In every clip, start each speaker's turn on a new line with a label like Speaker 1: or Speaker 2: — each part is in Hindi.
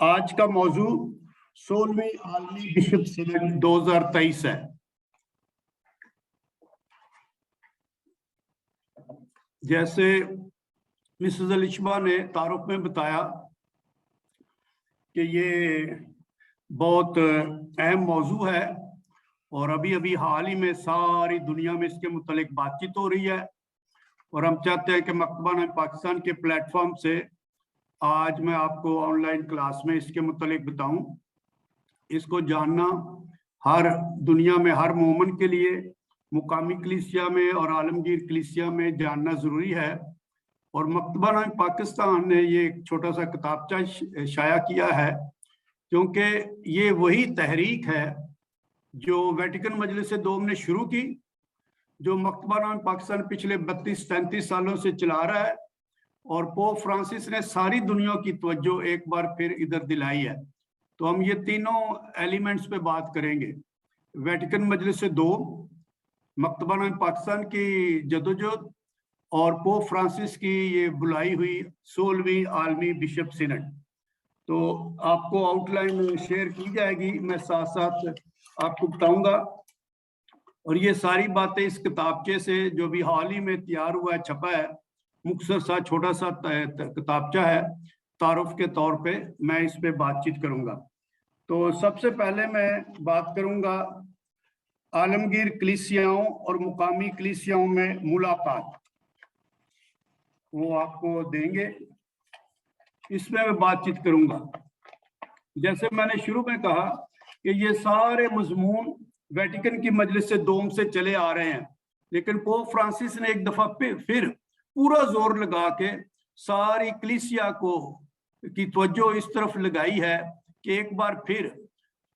Speaker 1: आज का मौजू 16वीं आलमी बिशप सिनड 2023 है। जैसे मिसेस अलिशबा ने तारुफ में बताया कि ये बहुत अहम मौजू है और अभी अभी हाल ही में सारी दुनिया में इसके मुतालिक बातचीत हो रही है और हम चाहते हैं कि मकतबा पाकिस्तान के प्लेटफॉर्म से आज मैं आपको ऑनलाइन क्लास में इसके मुतालिक बताऊं। इसको जानना हर दुनिया में हर मोमन के लिए मुकामी कलीसिया में और आलमगीर कलीसिया में जानना ज़रूरी है। और मकतबा पाकिस्तान ने ये एक छोटा सा किताबचा शाया किया है क्योंकि ये वही तहरीक है जो वेटिकन मजलिस दोम ने शुरू की, जो मकतबा पाकिस्तान पिछले 32-33 सालों से चला रहा है और पोप फ्रांसिस ने सारी दुनिया की तवज्जो एक बार फिर इधर दिलाई है। तो हम ये तीनों एलिमेंट्स पे बात करेंगे। वेटिकन मजलिस दोम, मकतबा पाकिस्तान की जदोजहद और पोप फ्रांसिस की ये बुलाई हुई 16वीं आलमी बिशप सिनड। तो आपको आउटलाइन शेयर की जाएगी, मैं साथ साथ आपको बताऊंगा। और ये सारी बातें इस किताबचे से जो भी हाल ही में तैयार हुआ है, छपा है, मुख्तसर सा छोटा सा किताबचा है, तारुफ के तौर पे मैं इस पे बातचीत करूंगा। तो सबसे पहले मैं बात करूंगा आलमगीर कलीसियाओं और मुकामी कलीसियाओं में मुलाकात, वो आपको देंगे, इसमें मैं बातचीत करूंगा। जैसे मैंने शुरू में कहा कि ये सारे मजमून वेटिकन की मजलिस से दोम से चले आ रहे हैं, लेकिन पोप फ्रांसिस ने एक दफा फिर पूरा जोर लगा के सारी कलीसिया को की तवज्जो इस तरफ लगाई है कि एक बार फिर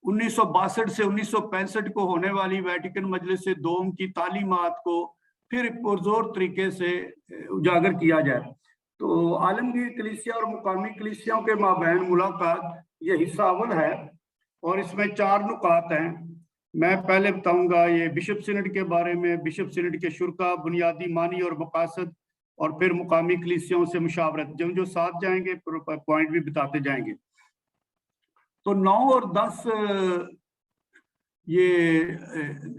Speaker 1: 1962 से 1965 को होने वाली वेटिकन मजलिस से दोम की तालीमात को फिर पुरजोर तरीके से उजागर किया जाए। तो आलमगीर कलीसिया और मुकामी कलीसियाओं के माबैन मुलाकात ये हिस्सा अव्वल है और इसमें 4 नुकात हैं। मैं पहले बताऊंगा ये बिशप सिनड के बारे में, बिशप सिनड के शुरका, बुनियादी मानी और मकासद, और फिर मुकामी कलीसियाओं से मुशावरत। जो साथ जाएंगे पॉइंट भी बताते जाएंगे। तो 9 और 10 ये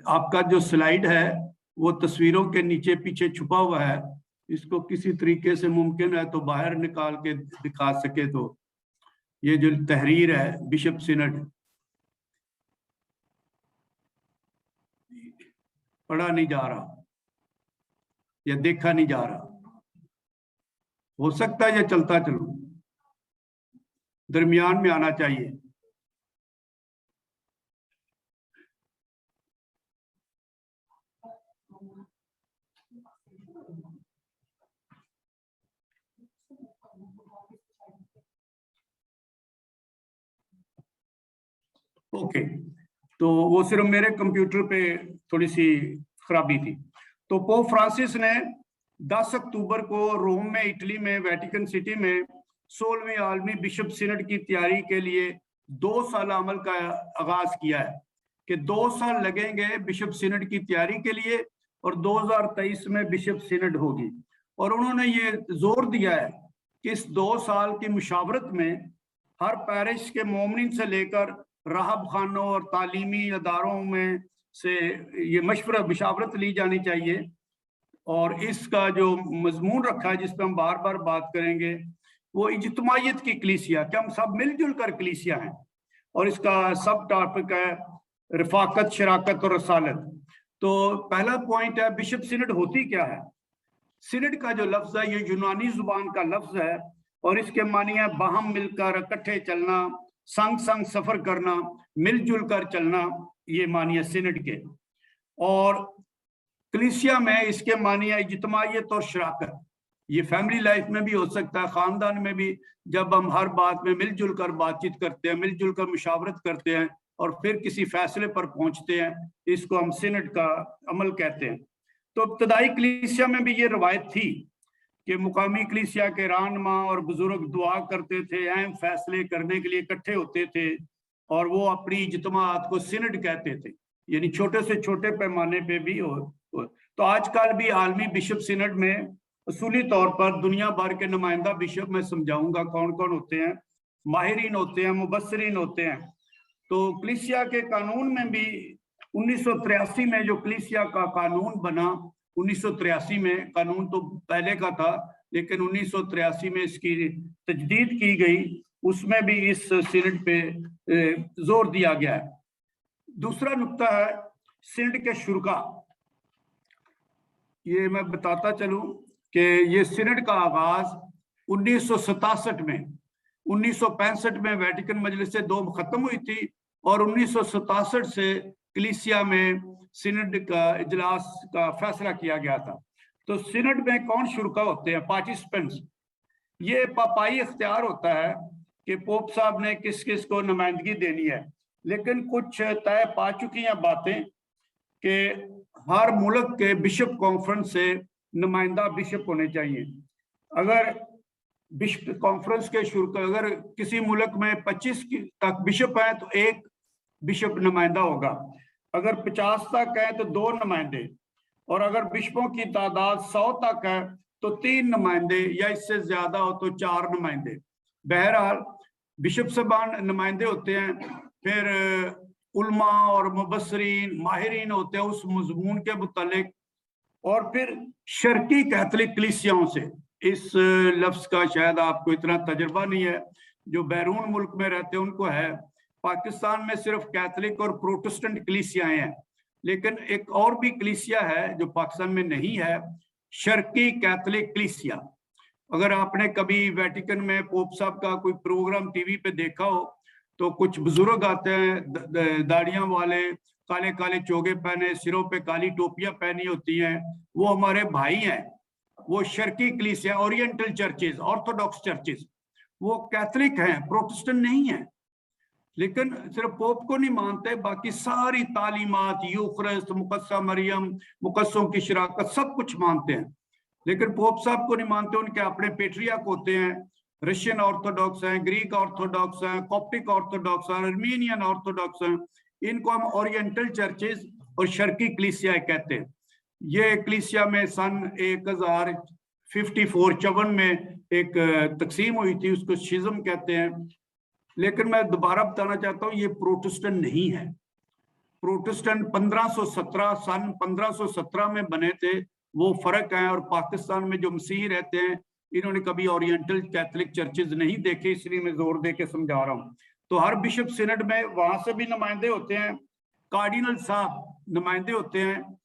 Speaker 1: आपका जो स्लाइड है वो तस्वीरों के नीचे पीछे छुपा हुआ है, इसको किसी तरीके से मुमकिन है तो बाहर निकाल के दिखा सके तो। ये जो तहरीर है बिशप सिनड, पढ़ा नहीं जा रहा या देखा नहीं जा रहा, हो सकता है ये चलता चलूं, दरमियान में आना चाहिए। ओके, तो वो सिर्फ मेरे कंप्यूटर पे थोड़ी सी खराबी थी। तो पोप फ्रांसिस ने 10 अक्टूबर को रोम में, इटली में, वेटिकन सिटी में 16वीं आलमी बिशप सिनड की तैयारी के लिए 2 साल अमल का आगाज किया है कि 2 साल लगेंगे बिशप सिनड की तैयारी के लिए और 2023 में बिशप सिनड होगी। और उन्होंने ये जोर दिया है कि इस 2 साल की मुशावरत में हर पैरिश के मोमिन से लेकर राहब खानों और तालीमी अदारों में से ये मुशावरत ली जानी चाहिए। और इसका जो मजमून रखा है जिस पर हम बार बार बात करेंगे वो इज्तिमायत की कलीसिया, कि हम सब मिलजुल कर कलीसिया हैं। और इसका सब टॉपिक है रफाकत, शराकत और रसालत। तो पहला पॉइंट है बिशप सिनड होती क्या है। सिनड का जो लफ्ज है ये यूनानी जुबान का लफ्ज है और इसके मानी है बाहम मिलकर इकट्ठे चलना, संग संग सफर करना, मिलजुल कर चलना, ये मानिए सिनड के। और कलीसिया में इसके मानिए इज्तिमायत और शराकत। ये फैमिली लाइफ में भी हो सकता है, खानदान में भी, जब हम हर बात में मिलजुल कर बातचीत करते हैं, मिलजुल कर मुशावरत करते हैं और फिर किसी फैसले पर पहुंचते हैं, इसको हम सिनड का अमल कहते हैं। तो इब्तदाई कलीसिया में भी ये रवायत थी कि मुकामी कलीसिया के रहनुमा और बुजुर्ग दुआ करते थे, अहम फैसले करने के लिए इकट्ठे होते थे और वो अपनी इज्तिमात को सिनड कहते थे, यानी छोटे से छोटे पैमाने पे भी हो। तो आजकल भी आलमी बिशप सिनड में असूली तौर पर दुनिया भर के नुमाइंदा बिशप मैं समझाऊंगा कौन कौन होते हैं, माहिरीन होते हैं, मुबस्सरीन होते हैं। तो कलीसिया के कानून में भी 1983 में जो कलीसिया का कानून बना, 1983 में, कानून तो पहले का था लेकिन 1983 में इसकी तजदीद की गई, उसमें भी इस सिनड पे जोर दिया गया है। दूसरा नुक्ता है सिनड के शुरा। ये मैं बताता चलूं कि ये सिनड का आगाज 1967 में, 1965 में वेटिकन मजलिस से दो खत्म हुई थी और 1967 से कलीसिया में सिनड का इजलास का फैसला किया गया था। तो सिनड में कौन शुरा होते हैं, पार्टिसिपेंट्स। ये पापाई इख्तियार होता है कि पोप साहब ने किस किस को नुमाइंदगी देनी है, लेकिन कुछ तय पा चुकी हैं बातें कि हर मुल्क के बिशप कॉन्फ्रेंस से नुमाइंदा बिशप होने चाहिए। अगर बिशप कॉन्फ्रेंस के शुरू, अगर किसी मुल्क में 25 तक बिशप है तो एक बिशप नुमाइंदा होगा, अगर 50 तक है तो 2 नुमाइंदे, और अगर बिशपों की तादाद 100 तक है तो 3 नुमाइंदे, या इससे ज्यादा हो तो 4 नुमाइंदे। बहरहाल बिशप साहबान नुमाइंदे होते हैं, फिर उलमा और मुबस्सरीन माहिरीन होते हैं उस मजमून के मुतालिक, और फिर शर्की कैथलिक कलीसियाओं से। इस लफ्ज का शायद आपको इतना तजर्बा नहीं है, जो बैरून मुल्क में रहते हैं उनको है। पाकिस्तान में सिर्फ कैथलिक और प्रोटेस्टेंट कलीसियाएं हैं, लेकिन एक और भी कलीसिया है जो पाकिस्तान में नहीं है, शर्की कैथलिक कलीसिया। अगर आपने कभी वेटिकन में पोप साहब का कोई प्रोग्राम टीवी पे देखा हो तो कुछ बुजुर्ग आते हैं दाढ़ियां वाले, काले काले चोगे पहने, सिरों पे काली टोपियां पहनी होती हैं, वो हमारे भाई हैं। वो शर्की कलीसिया, ओरिएंटल चर्चेज, ऑर्थोडॉक्स चर्चेज, वो कैथलिक हैं, प्रोटेस्टेंट नहीं है। लेकिन सिर्फ पोप को नहीं मानते, बाकी सारी तालीमात, यूखरिस्त, मुकस्सा मरियम, मुकस्सों की शराकत, सब कुछ मानते हैं। लेकिन पोप साहब को नहीं मानते, उनके अपने पेट्रियार्क होते हैं, रशियन ऑर्थोडॉक्स हैं, ग्रीक ऑर्थोडॉक्स हैं, कॉप्टिक ऑर्थोडॉक्स हैं, अर्मीनियन ऑर्थोडॉक्स हैं। इनको हम ओरिएंटल चर्चेज और शर्की कलीसिया कहते हैं। ये कलीसिया में सन 1054 में एक तकसीम हुई थी, उसको शिज्म कहते हैं। लेकिन मैं दोबारा बताना चाहता हूँ, ये प्रोटेस्टेंट नहीं है। प्रोटेस्टेंट 1517 सन 1517 में बने थे, वो फर्क है। और पाकिस्तान में जो मसीही रहते हैं, इन्होंने कभी ओरिएंटल कैथलिक चर्चेज नहीं देखे, इसलिए मैं जोर दे के समझा रहा हूँ। तो हर बिशप सिनड में वहां से भी नुमाइंदे होते हैं, कार्डिनल साहब नुमाइंदे होते हैं।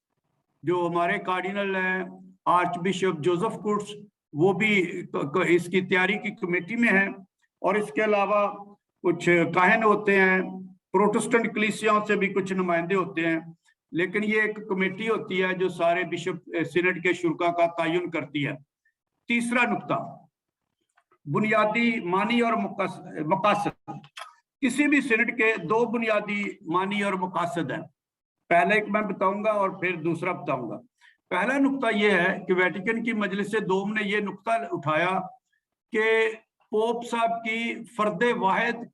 Speaker 1: जो हमारे कार्डिनल हैं आर्च बिशप जोसेफ कुर्ट्स, वो भी इसकी तैयारी की कमेटी में है। और इसके अलावा कुछ काहन होते हैं, प्रोटेस्टेंट कलीसियाओं से भी कुछ नुमाइंदे होते हैं। लेकिन ये एक कमेटी होती है जो सारे बिशप सिनड के शुरा का तयन करती है। तीसरा नुक्ता, बुनियादी मानी और मकासद। किसी भी सिनड के 2 बुनियादी मानी और मकासद हैं। पहले एक मैं बताऊंगा और फिर दूसरा बताऊंगा। पहला नुक्ता यह है कि वेटिकन की मजलिस दोम ने यह नुक्ता उठाया कि पोप साहब की फर्दे वाहिद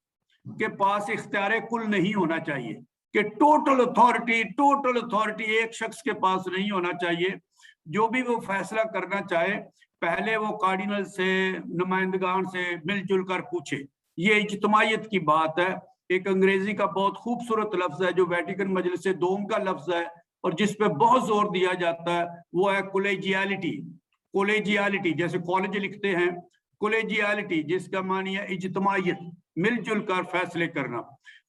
Speaker 1: के पास इख्तियार कुल नहीं होना चाहिए, कि टोटल अथॉरिटी एक शख्स के पास नहीं होना चाहिए। जो भी वो फैसला करना चाहे पहले वो कार्डिनल से, नुमाइंदगान से मिलजुल कर पूछे। ये इज्तिमायत की बात है। एक अंग्रेजी का बहुत खूबसूरत लफ्ज है जो वेटिकन मजलिस दोम का लफ्ज है और जिस पे बहुत जोर दिया जाता है, वो है कोलेजियलिटी। कोलेजियलिटी जैसे कॉलेज लिखते हैं, कोलेजियलिटी जिसका मानी है इज्तिमायत, मिलजुल कर फैसले करना।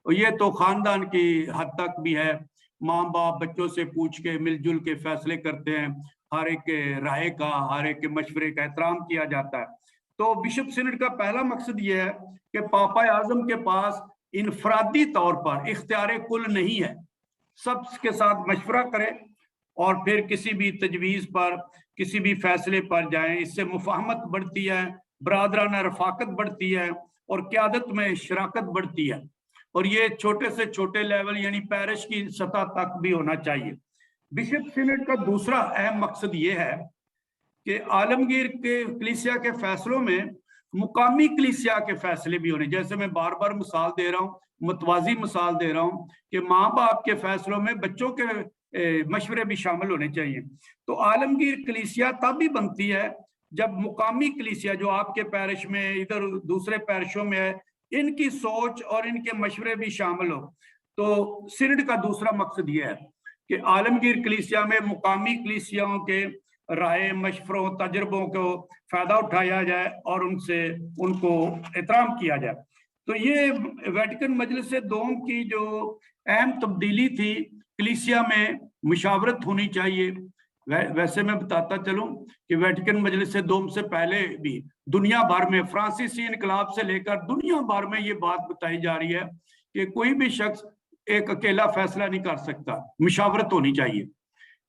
Speaker 1: और ये तो खानदान की हद तक भी है, माँ बाप बच्चों से पूछ के मिलजुल के फैसले करते हैं, हर एक के राय का, हर एक के मशवरे का एहतराम किया जाता है। तो बिशप सिनड का पहला मकसद ये है कि पापा आजम के पास इनफरादी तौर पर इख्तियार कुल नहीं है, सबके साथ मशवरा करें और फिर किसी भी तजवीज़ पर, किसी भी फैसले पर जाएं। इससे मुफाहमत बढ़ती है, बरादराना रफाकत बढ़ती है और क़यादत में शराकत बढ़ती है। और ये छोटे से छोटे लेवल यानी पैरिश की सतह तक भी होना चाहिए। बिशप सिनड का दूसरा अहम मकसद ये है कि आलमगीर के कलीसिया के फैसलों में मुकामी कलीसिया के फैसले भी होने। जैसे मैं बार बार मिसाल दे रहा हूँ, मुतवाजी मिसाल दे रहा हूँ कि माँ बाप के फैसलों में बच्चों के मशवरे भी शामिल होने चाहिए। तो आलमगीर कलीसिया तब भी बनती है जब मुकामी कलीसिया जो आपके पैरिश में, इधर दूसरे पैरिशों में है, इनकी सोच और इनके मशवरे भी शामिल हो। तो सिनड का दूसरा मकसद यह है कि आलमगीर कलीसिया में मुकामी कलीसियाओं के राय, मशवरों, तजर्बों को फायदा उठाया जाए और उनसे उनको एहतराम किया जाए। तो ये वेटिकन मजलिस दोम की जो अहम तब्दीली थी, कलीसिया में मुशावरत होनी चाहिए। वैसे मैं बताता चलूं कि वेटिकन मजलिस दोम से पहले भी दुनिया भर में फ्रांसीसी इनकलाब से लेकर दुनिया भर में ये बात बताई जा रही है कि कोई भी शख्स एक अकेला फैसला नहीं कर सकता, मुशावरत होनी चाहिए।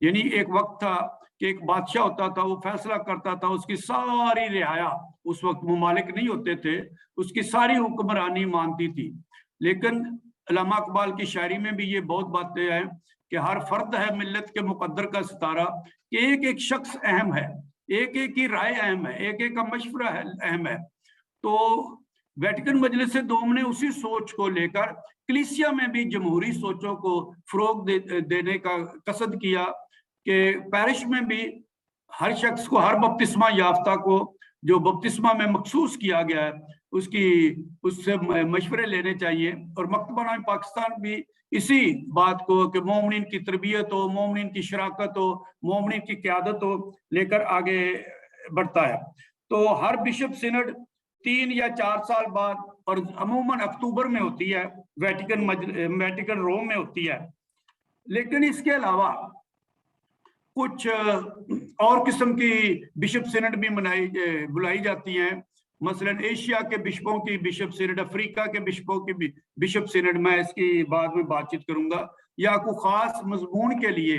Speaker 1: यानी एक वक्त था कि एक बादशाह होता था, वो फैसला करता था, उसकी सारी रियाया, उस वक्त मुमालिक नहीं होते थे, उसकी सारी हुक्मरानी मानती थी। लेकिन अल्लामा इकबाल की शायरी में भी ये बहुत बातें हैं कि हर फर्द है मिल्लत के मुकद्दर का सितारा, कि एक एक शख्स अहम है, एक एक की राय अहम है, एक एक का मशवरा अहम है। तो वेटिकन मजलिस दोम ने उसी सोच को लेकर कलीसिया में भी जमहूरी सोचों को फरोग देने का कसद किया कि पैरिश में भी हर शख्स को, हर बपतिस्मा याफ्ता को जो बपतिस्मा में मखसूस किया गया है, उससे मशवरे लेने चाहिए। और मकतबा पाकिस्तान भी इसी बात को कि मोमिन की तरबियत हो, मोमिन की शराकत हो, मोमिन की क़यादत हो, लेकर आगे बढ़ता है। तो हर बिशप सिनड 3 या 4 साल बाद, और अमूमन अक्टूबर में होती है, वेटिकन रोम में होती है। लेकिन इसके अलावा कुछ और किस्म की बिशप सिनड भी बुलाई जाती हैं। मसलन एशिया के बिशपों की बिशप सिनड, अफ्रीका के बिशपों की बिशप सिनड, मैं इसकी बाद में बातचीत करूंगा। या कोई खास मजमून के लिए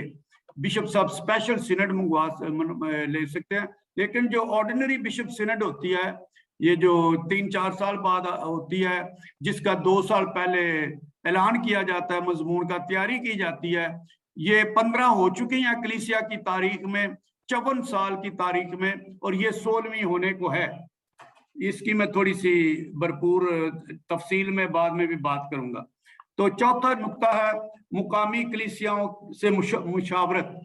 Speaker 1: बिशप साहब स्पेशल सिनड ले सकते हैं। लेकिन जो ऑर्डिनरी बिशप सिनड होती है, ये जो 3-4 साल बाद होती है, जिसका 2 साल पहले ऐलान किया जाता है, मजमून का तैयारी की जाती है, ये 15 हो चुकी हैं कलीसिया की तारीख में, 54 साल की तारीख में, और ये 16वीं होने को है। इसकी मैं थोड़ी सी भरपूर तफसील में बाद में भी बात करूंगा। तो चौथा नुक्ता है मुकामी कलीसियाओं से मुशावरत।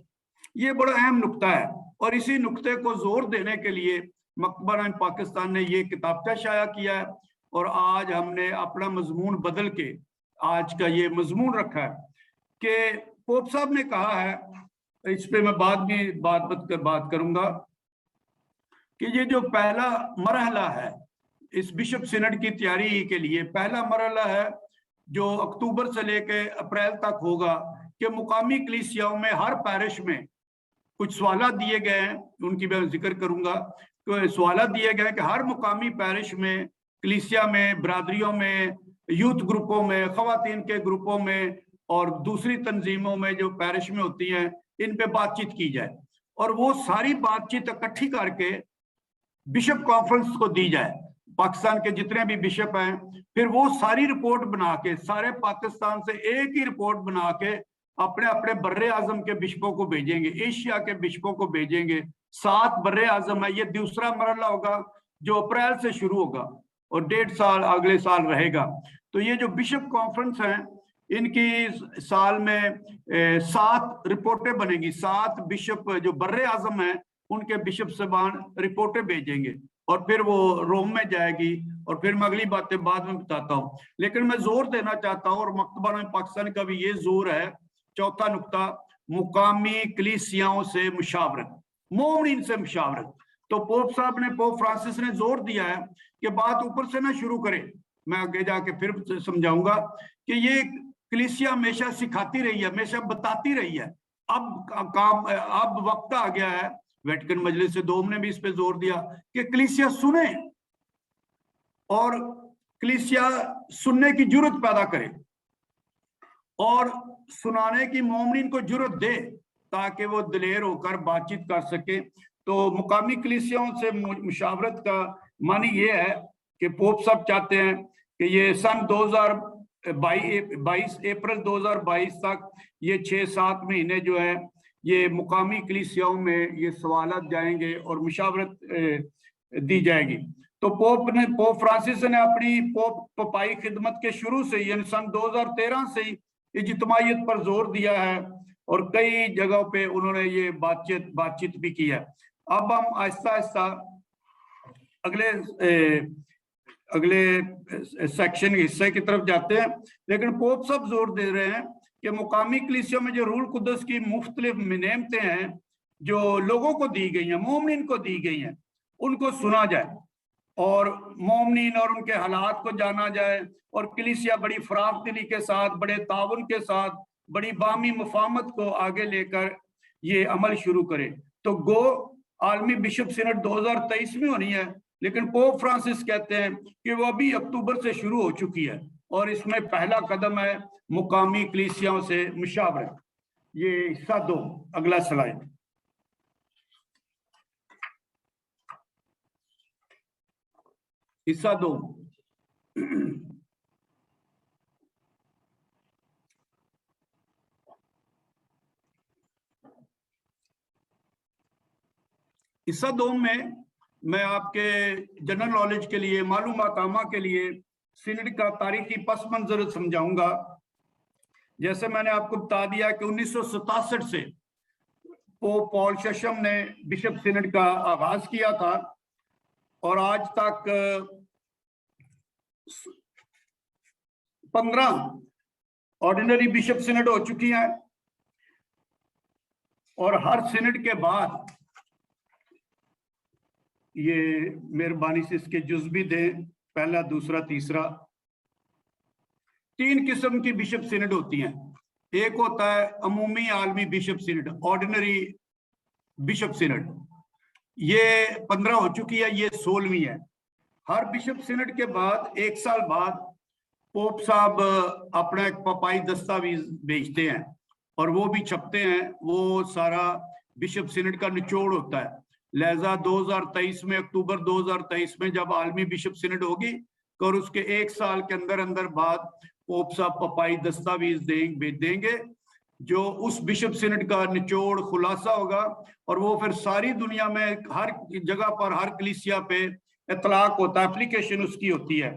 Speaker 1: ये बड़ा अहम नुक्ता है, और इसी नुक्ते को जोर देने के लिए मकतबा पाकिस्तान ने ये किताबचा शाया किया है, और आज हमने अपना मजमून बदल के आज का ये मजमून रखा है कि पोप साहब ने कहा है, इस पे मैं बाद में बात करूंगा, कि ये जो पहला मरहला है इस बिशप सिनड की तैयारी के लिए, पहला मरहला है जो अक्टूबर से लेकर अप्रैल तक होगा, कि मुकामी कलीसियाओं में हर पैरिश में कुछ सवाल दिए गए हैं, उनकी मैं जिक्र करूंगा। तो सवाल दिए गए कि हर मुकामी पैरिश में, कलीसिया में, बरादरियों में, यूथ ग्रुपों में, खवातीन के ग्रुपों में और दूसरी तंजीमों में जो पैरिश में होती हैं, इन पे बातचीत की जाए, और वो सारी बातचीत इकट्ठी करके बिशप कॉन्फ्रेंस को दी जाए, पाकिस्तान के जितने भी बिशप हैं। फिर वो सारी रिपोर्ट बना के, सारे पाकिस्तान से एक ही रिपोर्ट बना के अपने अपने बर्रे आजम के बिशपों को भेजेंगे, एशिया के बिशपों को भेजेंगे। 7 बर्रे आजम है, ये दूसरा मरहला होगा जो अप्रैल से शुरू होगा और 1.5 साल अगले साल रहेगा। तो ये जो बिशप कॉन्फ्रेंस है, इनकी साल में 7 रिपोर्टें बनेंगी। 7 बिशप जो बर्रे आजम है, उनके बिशप साहबान रिपोर्टें भेजेंगे, और फिर वो रोम में जाएगी, और फिर मैं अगली बातें बाद में बताता हूँ। लेकिन मैं जोर देना चाहता हूँ, और मकतबा पाकिस्तान का भी ये जोर है, चौथा नुक्ता, मुकामी कलीसियाओं से मुशावरत, मोमिन से मुशावरत। तो पोप साहब ने, पोप फ्रांसिस ने जोर दिया है कि बात ऊपर से ना शुरू करें। मैं आगे जाके फिर समझाऊंगा कि ये कलीसिया हमेशा सिखाती रही है, हमेशा बताती रही है। अब वक्त आ गया है, वेटिकन मजलिस दोम ने भी इस पे जोर दिया कि कलीसिया सुने, और कलीसिया सुनने की जुर्रत पैदा करे, और सुनाने की मोमिन को जुर्रत दे, ताकि वो दिलेर होकर बातचीत कर सके। तो मुकामी कलीसियाओं से मुशावरत का मानी ये है कि पोप साहब चाहते हैं कि ये सन 22 अप्रैल 2022 तक ये 6-7 महीने जो है, ये मुकामी कलीसियाओं में ये सवालात जाएंगे और मुशावरत दी जाएगी। तो पोप फ्रांसिस ने अपनी पपाई खिदमत के शुरू से, यानी सन 2013 से ही इज्तिमाइयत पर जोर दिया है, और कई जगहों पे उन्होंने ये बातचीत भी की है। अब हम आहिस्ता आहिस्ता अगले अगले सेक्शन हिस्से की तरफ जाते हैं। लेकिन पोप साहब जोर दे रहे हैं कि मुकामी कलीसिया में जो रूल कुदस की मुख्तलिफ नेमतें हैं जो लोगों को दी गई हैं, मोमिन को दी गई हैं, उनको सुना जाए और मोमिन और उनके हालात को जाना जाए, और कलीसिया बड़ी फराख दिली के साथ, बड़े ताउन के साथ, बड़ी बामी मुफाहमत को आगे लेकर ये अमल शुरू करे। तो गो आलमी बिशप सिनड 2023 में होनी है, लेकिन पोप फ्रांसिस कहते हैं कि वो अभी अक्टूबर से शुरू हो चुकी है और इसमें पहला कदम है मुकामी कलीसियाओं से मुशावरत। ये हिस्सा 2, अगला स्लाइड। हिस्सा 2, हिस्सा 2 में मैं आपके जनरल नॉलेज के लिए, मालूमात आमा के लिए सिनड का तारीखी पस मंजर समझाऊंगा। जैसे मैंने आपको बता दिया कि 1967 से पोप पॉल शशम ने बिशप सिनड का आगाज किया था और आज तक 15 ऑर्डिनरी बिशप सिनड हो चुकी हैं और हर सिनड के बाद ये मेहरबानी से इसके जुज भी दें, पहला, दूसरा, तीसरा। 3 किस्म की बिशप सिनड होती हैं। एक होता है अमूमी आलमी बिशप सिनड, ऑर्डिनरी बिशप सिनड, ये 15 हो चुकी है, ये 16वीं है। हर बिशप सिनड के बाद 1 साल बाद पोप साहब अपना एक पपाई दस्तावेज भेजते हैं और वो भी छपते हैं। वो सारा बिशप सिनड का निचोड़ होता है। लिहाजा 2023 में, अक्टूबर 2023 में जब आलमी बिशप सिनड होगी और उसके 1 साल के अंदर अंदर बाद पोप साहब पपाई दस्तावेज भेज देंगे जो उस बिशप सिनड का निचोड़ खुलासा होगा, और वो फिर सारी दुनिया में हर जगह पर, हर कलीसिया पे इतलाक होता है, एप्लीकेशन उसकी होती है।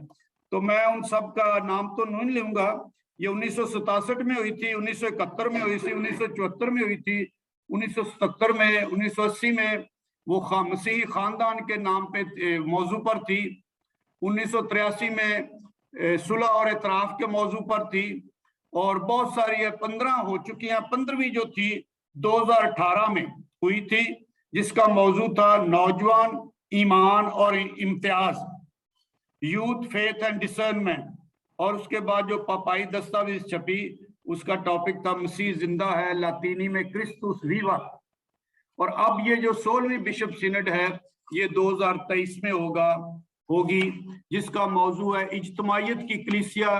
Speaker 1: तो मैं उन सब का नाम तो नहीं लूंगा। ये 1967 में हुई थी, 1971 में हुई थी, 1974 में हुई थी, 1977 में, 1980 में वो मसीही खानदान के नाम पे मौजू पर थी, 1983 में सुलह और इतराफ के मौजू पर थी, और बहुत सारी है, 15 हो चुकी हैं। 15वीं जो थी 2018 में हुई थी, जिसका मौजू था नौजवान, ईमान और Imtiaz, youth, faith and discernment. और उसके बाद जो पपाई दस्तावेज छपी उसका टॉपिक था मसीह जिंदा है, लातीनी में क्रिस्तुस वीवा। और अब ये जो 16वीं बिशप सिनड है ये 2023 में होगी, जिसका मौजू है इज्तमाइयत की कलीसिया,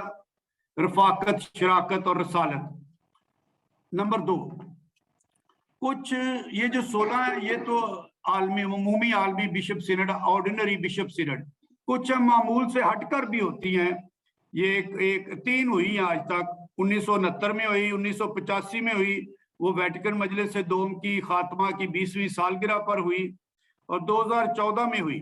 Speaker 1: रफाकत, शराकत और रसालत। नंबर 2, कुछ ये जो 16 है ये तो अमूमी आलमी बिशप सिनड, ऑर्डिनरी बिशप सिनड, कुछ मामूल से हटकर भी होती हैं। ये एक 3 हुई आज तक, 1969 में हुई, 1985 में हुई, वो वेटिकन मजलिस दोम की खात्मा की 20वीं सालगिरह पर हुई, और 2014 में हुई।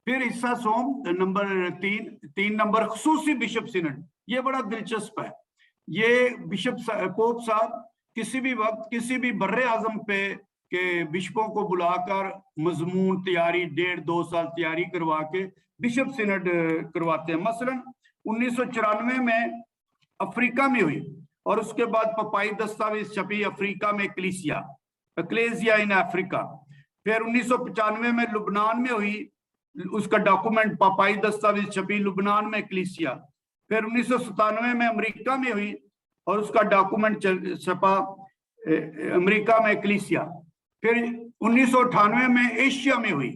Speaker 1: फिर हिस्सा सोम नंबर 3 नंबर खुसूसी बिशप सिनड। ये बड़ा दिलचस्प है। ये बिशप पोप साहब किसी भी वक्त किसी भी बर्रे आजम पे के बिशपों को बुलाकर मजमून तैयारी 1.5-2 साल तैयारी करवा के बिशप सिनड करवाते हैं। मसलन 1994 में अफ्रीका में हुई और उसके बाद पपाई दस्तावेज छपी अफ्रीका में एक्लेसिया इन अफ्रीका। फिर 1995 में लुबनान में हुई, उसका डॉक्यूमेंट पपाई दस्तावेज छपी लुबनान में एक्लेसिया। फिर 1997 में अमेरिका में हुई और उसका डॉक्यूमेंट छपा अमेरिका में एक्लेसिया। फिर 1998 में एशिया में हुई,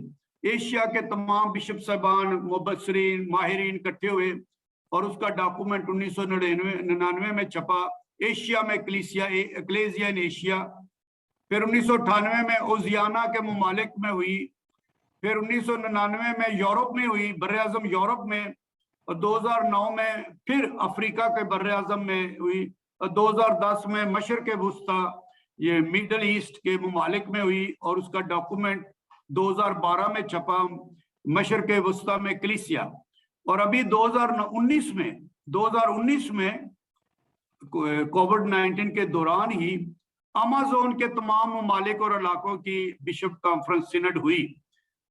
Speaker 1: एशिया के तमाम बिशप साहबान, मुबस्सिरीन, माहिरीन इकट्ठे हुए और उसका डॉक्यूमेंट 1999 में छपा, एशिया में एक्लेसिया इन एशिया। फिर 1998 में ओजियाना के ममालिक में हुई। फिर 1999 में यूरोप में हुई, बर्रे आजम यूरोप में, और 2009 में फिर अफ्रीका के बर्रे आजम में हुई, और 2010 में मशरक़ वुस्ता, ये मिडल ईस्ट के ममालिक में हुई और उसका डॉक्यूमेंट 2012 में छपा, मशरक़ वुस्ता में कलीसिया। और अभी 2019 में कोविड-19 के दौरान ही अमेज़न के तमाम ममालिक और इलाकों की बिशप कॉन्फ्रेंस सिनड हुई।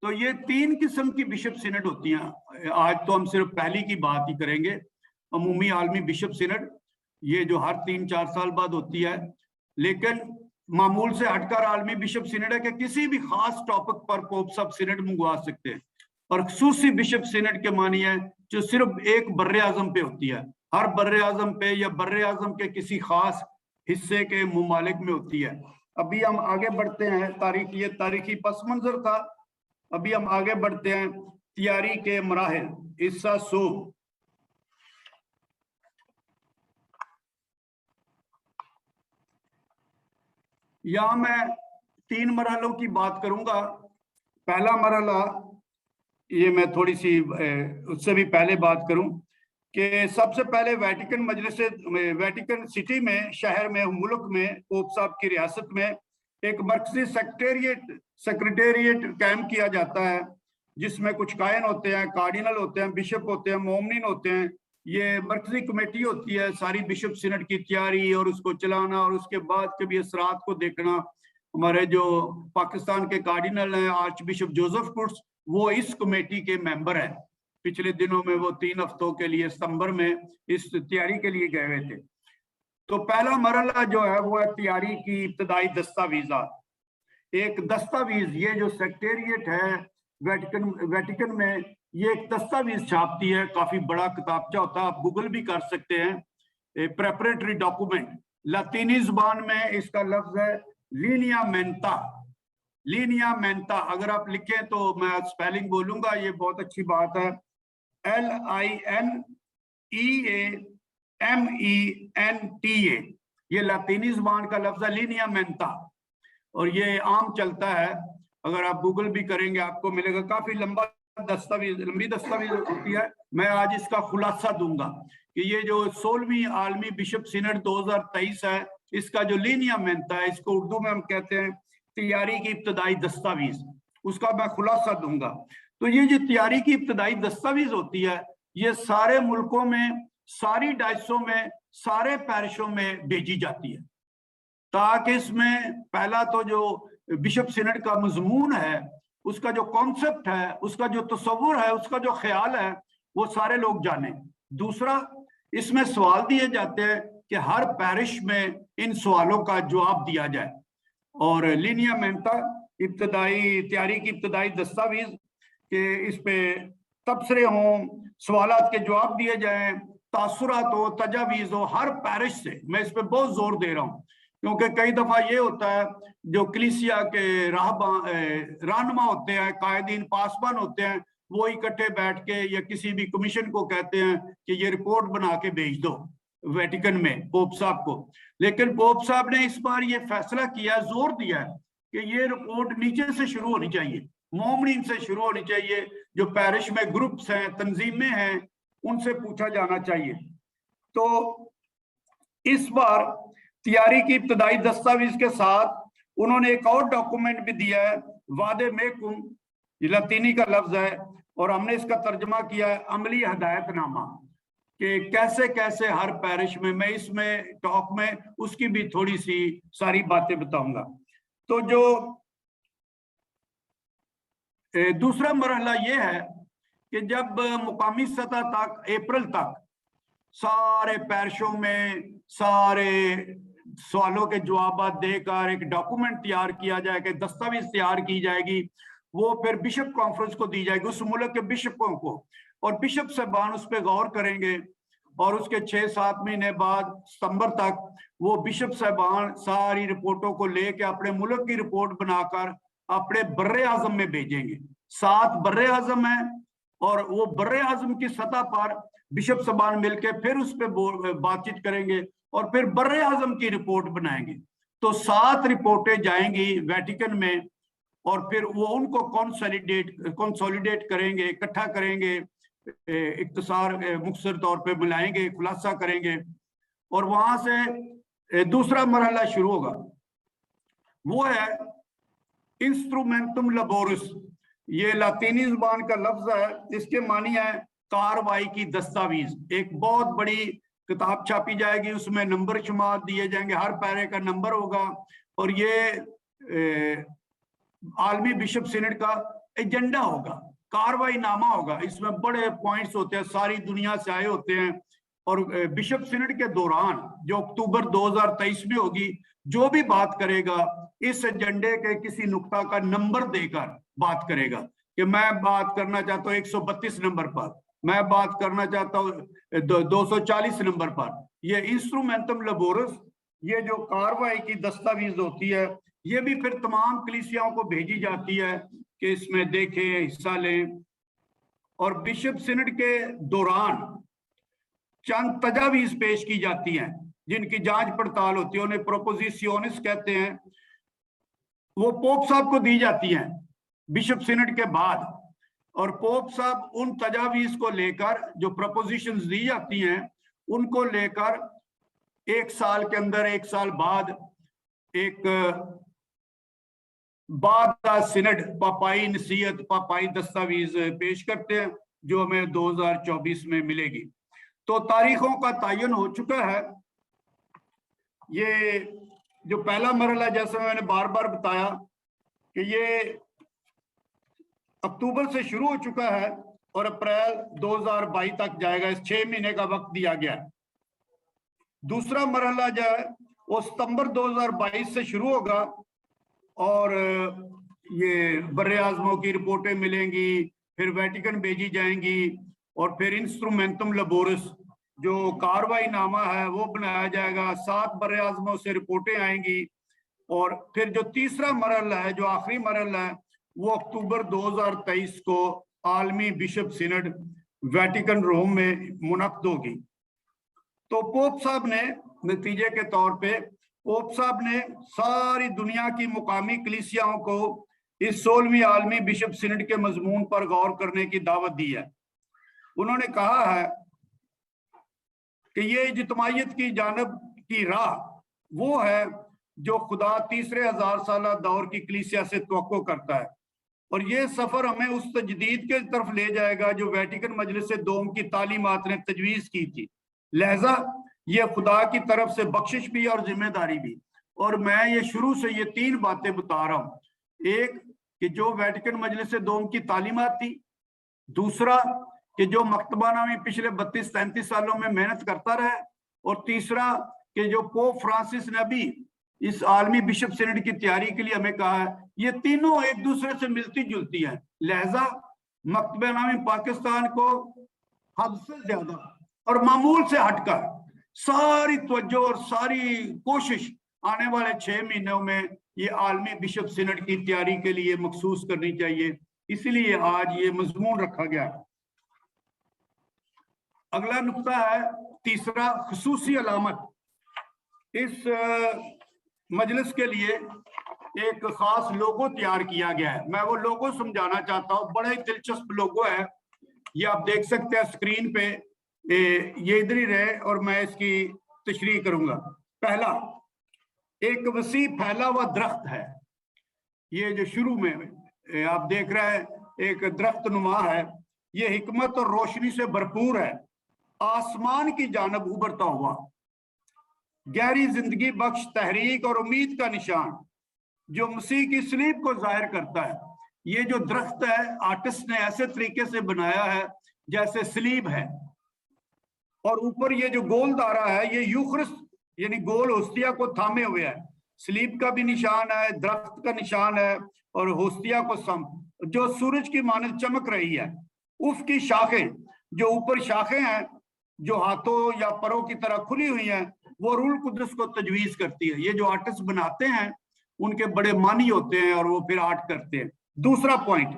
Speaker 1: तो ये 3 किस्म की बिशप सिनड होती हैं। आज तो हम सिर्फ पहली की बात ही करेंगे, अमूमी आलमी बिशप सिनड, ये जो हर 3-4 साल बाद होती है। लेकिन मामूल से हटकर आलमी बिशप सिनड है कि किसी भी खास टॉपिक पर पोप साहब सिनड मंगवा सकते हैं। और खसूसी बिशप सिनड के मानी है जो सिर्फ एक बर्रे आजम पे होती है, हर बर्रे आजम पे या बर्रे आजम के किसी खास हिस्से के मुमालिक में होती है। अभी हम आगे बढ़ते हैं, ये तारीखी पस मंजर था। अभी हम आगे बढ़ते हैं, तैयारी के मराहिल, हिस्सा 100। यहां मैं 3 मरहलों की बात करूंगा। पहला मरहला, ये मैं थोड़ी सी उससे भी पहले बात करूं कि सबसे पहले वेटिकन सिटी में, शहर में, मुल्क में पोप साहब की रियासत में एक मरकजी सेक्रेटेरिएट कायम किया जाता है, जिसमें कुछ कायन होते हैं, कार्डिनल होते हैं, बिशप होते हैं, मोमनीन होते हैं। ये मरकजी कमेटी होती है सारी बिशप सिनड की तैयारी और उसको चलाना और उसके बाद के भी असरात को देखना। हमारे जो पाकिस्तान के कार्डिनल हैं आर्च बिशप जोसेफ कुर्स, वो इस कमेटी के मेंबर हैं। पिछले दिनों में वो 3 हफ्तों के लिए सितंबर में इस तैयारी के लिए गए हुए थे। तो पहला मरहला जो है वो है तैयारी की इब्तदाई दस्तावेजा। एक दस्तावेज, ये जो सेक्रेटेरिएट है वेटिकन में, ये एक दस्तावेज छापती है, काफी बड़ा किताबचा होता है, आप गूगल भी कर सकते हैं। प्रेपरेटरी डॉक्यूमेंट, लातीनी जुबान में इसका लफ्ज है लीनियामेंटा। लीनियामेंटा अगर आप लिखें तो मैं स्पेलिंग बोलूंगा, ये बहुत अच्छी बात है, LINEAMENTA, ये लातीनी जुबान का लफ्ज है लीनियामेंटा। और ये आम चलता है, अगर आप गूगल भी करेंगे आपको मिलेगा। काफी लंबी दस्तावेज होती है। मैं आज इसका खुलासा दूंगा कि ये जो 16वीं आलमी बिशप सिनड 2023 है, इसका जो लीनियामेंटा है, इसको उर्दू में हम कहते हैं तैयारी की इब्तदाई दस्तावेज, उसका मैं खुलासा दूंगा। तो ये जो तैयारी की इब्तदाई दस्तावेज होती है, ये सारे मुल्कों में, सारी डायसों में, सारे पैरिशों में भेजी जाती है, ताकि इसमें पहला तो जो बिशप सिनड का मजमून है, उसका जो कॉन्सेप्ट है, उसका जो तस्वुर है, उसका जो ख्याल है, वो सारे लोग जाने। दूसरा, इसमें सवाल दिए जाते हैं कि हर पैरिश में इन सवालों का जवाब दिया जाए। और लीनियामेंटा इब्तदाई तैयारी की इब्तदाई दस्तावेज के इस पे तबसरे हों, सवालात के जवाब दिए जाएं, तासुरात हो, तजावीज हो हर पैरिश से। मैं इस पे बहुत जोर दे रहा हूँ क्योंकि कई दफा ये होता है जो कलीसिया के रहनुमा होते हैं, कायदीन पासबान होते हैं, वो इकट्ठे बैठ के या किसी भी कमीशन को कहते हैं कि ये रिपोर्ट बना के भेज दो वेटिकन में पोप साहब को। लेकिन पोप साहब ने इस बार ये फैसला किया, जोर दिया है कि ये रिपोर्ट नीचे से शुरू होनी चाहिए, मोमनीन से शुरू होनी चाहिए, जो पैरिश में ग्रुप्स हैं, तंजीमें हैं, उनसे पूछा जाना चाहिए। तो इस बार तैयारी की इब्तदाई दस्तावेज के साथ उन्होंने एक और डॉक्यूमेंट भी दिया है, वादे मेकुम, ये लतीनी का लफ्ज है और हमने इसका तर्जमा किया है अमली हदायतनामा, कि कैसे कैसे हर पैरिश में, मैं इसमें टॉक में उसकी भी थोड़ी सी सारी बातें बताऊंगा। तो जो दूसरा मरहला ये है कि जब मुकामी सतह तक अप्रैल तक सारे पैरिशों में सारे सवालों के जवाब देकर एक डॉक्यूमेंट तैयार किया जाएगा, दस्तावेज तैयार की जाएगी, वो फिर बिशप कॉन्फ्रेंस को दी जाएगी, उस मुल्क के बिशपों को, और बिशप साहबान उस पर गौर करेंगे। और उसके 6-7 महीने बाद सितंबर तक वो बिशप साहबान सारी रिपोर्टों को लेकर अपने मुल्क की रिपोर्ट बनाकर अपने बर्रे आजम में भेजेंगे। 7 बर्रे आजम है और वो बर्रे आजम की सतह पर बिशप साहबान मिलकर फिर उस पर बातचीत करेंगे और फिर बर्रे आजम की रिपोर्ट बनाएंगे। तो 7 रिपोर्टें जाएंगी वेटिकन में और फिर वो उनको कंसोलिडेट करेंगे, इकट्ठा करेंगे, इख्तिसार मुख्तसर तौर पे मिलाएंगे, खुलासा करेंगे और वहां से दूसरा मरहला शुरू होगा। वो है इंस्ट्रूमेंटम लबोरिस, ये लातीनी जुबान का लफ्ज है, इसके मानी है कार्रवाई की दस्तावेज। एक बहुत बड़ी किताब छापी जाएगी, उसमें नंबर शुमार दिए जाएंगे, हर पैरे का नंबर होगा और ये आलमी बिशप सिनड का एजेंडा होगा, कार्रवाई नामा होगा। इसमें बड़े पॉइंट्स होते हैं, सारी दुनिया से आए होते हैं। और बिशप सिनड के दौरान जो अक्टूबर 2023 में होगी, जो भी बात करेगा इस एजेंडे के किसी नुक्ता का नंबर देकर बात करेगा कि मैं बात करना चाहता हूँ 132 नंबर पर, मैं बात करना चाहता हूँ 240 नंबर पर। ये इंस्ट्रूमेंटम लेबोरस, ये जो कार्रवाई की दस्तावेज होती है, ये भी फिर तमाम कलीसियाओं को भेजी जाती है कि इसमें देखें, हिस्सा लें। और बिशप सिनड के दौरान चंद तजावीज पेश की जाती हैं जिनकी जांच पड़ताल होती है, उन्हें प्रोपोजिशंस कहते हैं। वो पोप साहब को दी जाती हैं बिशप सिनड के बाद, और पोप साहब उन तजावीज को लेकर, जो प्रपोजिशंस दी जाती हैं उनको लेकर 1 साल के अंदर, 1 साल बाद एक बाद सिनड पापाई नसीहत, पापाई दस्तावेज पेश करते हैं, जो हमें 2024 में मिलेगी। तो तारीखों का तयन हो चुका है। ये जो पहला मरहला, जैसे मैंने बार बार बताया कि ये अक्टूबर से शुरू हो चुका है और अप्रैल 2022 तक जाएगा, इस 6 महीने का वक्त दिया गया है। दूसरा मरहला जो है वो सितंबर 2022 से शुरू होगा और ये बर्रे आज़मों की रिपोर्टें मिलेंगी, फिर वेटिकन भेजी जाएंगी, और फिर इंस्ट्रूमेंटम लेबोरस जो कार्रवाई नामा है वो बनाया जाएगा। 7 बर्रे आज़मों से रिपोर्टें आएंगी, और फिर जो तीसरा मरहला है, जो आखिरी मरहला है, वो अक्टूबर 2023 को आलमी बिशप सिनड वेटिकन रोम में मुनक्किद होगी। तो पोप साहब ने नतीजे के तौर पे, पोप साहब ने सारी दुनिया की मुकामी कलीसियाओं को इस 16वीं आलमी बिशप सिनड के मजमून पर गौर करने की दावत दी है। उन्होंने कहा है कि ये इज्तिमाइयत की जानब की राह वो है जो खुदा तीसरे 1000 साला दौर की कलीसिया से तवक्को करता है, और ये सफर हमें उस तजदीद के तरफ ले जाएगा जो वेटिकन मजलिस दोम की तालीमात ने तजवीज की थी। लिहाजा ये खुदा की तरफ से बख्शिश भी और जिम्मेदारी भी। और मैं ये शुरू से ये 3 बातें बता रहा हूँ। एक, कि जो वेटिकन मजलिस दोम की तालीमात थी। दूसरा, कि जो मकतबाना में पिछले 32-33 सालों में मेहनत करता रहा। और तीसरा, कि जो पोप फ्रांसिस ने भी इस आलमी बिशप सिनड की तैयारी के लिए हमें कहा है। ये तीनों एक दूसरे से मिलती जुलती हैं। लिहाजा मकतबाना में पाकिस्तान को हद से ज्यादा और मामूल से हटकर सारी तवज्जो और सारी कोशिश आने वाले 6 महीनों में ये आलमी बिशप सिनड की तैयारी के लिए मखसूस करनी चाहिए। इसलिए आज ये मजमून रखा गया। अगला नुक्ता है तीसरा, खुसूसी अलामत। इस मजलिस के लिए एक खास लोगो तैयार किया गया है। मैं वो लोगो समझाना चाहता हूँ, बड़ा ही दिलचस्प लोगो है। ये आप देख सकते हैं स्क्रीन पे, ये इधर ही रहे और मैं इसकी तशरीह करूंगा। पहला, एक वसी फैला हुआ दरख्त है। ये जो शुरू में आप देख रहे हैं, एक दरख्त नुमा है। ये हिकमत और रोशनी से भरपूर है, आसमान की जानब उभरता हुआ, गहरी जिंदगी बख्श तहरीक और उम्मीद का निशान जो मसीह की सलीब को जाहिर करता है। ये जो दरख्त है, आर्टिस्ट ने ऐसे तरीके से बनाया है जैसे सलीब है, और ऊपर ये जो गोल दारा है, ये यूखरिस्त यानी गोल होस्तिया को थामे हुए है। सलीब का भी निशान है, दरख्त का निशान है, और होस्तिया को सम जो सूरज की मानद चमक रही है। उसकी शाखें, जो ऊपर शाखें हैं जो हाथों या परों की तरह खुली हुई हैं, वो रूल कुदस को तजवीज करती है। ये जो आर्टिस्ट बनाते हैं उनके बड़े मानी होते हैं और वो फिर आर्ट करते हैं। दूसरा पॉइंट,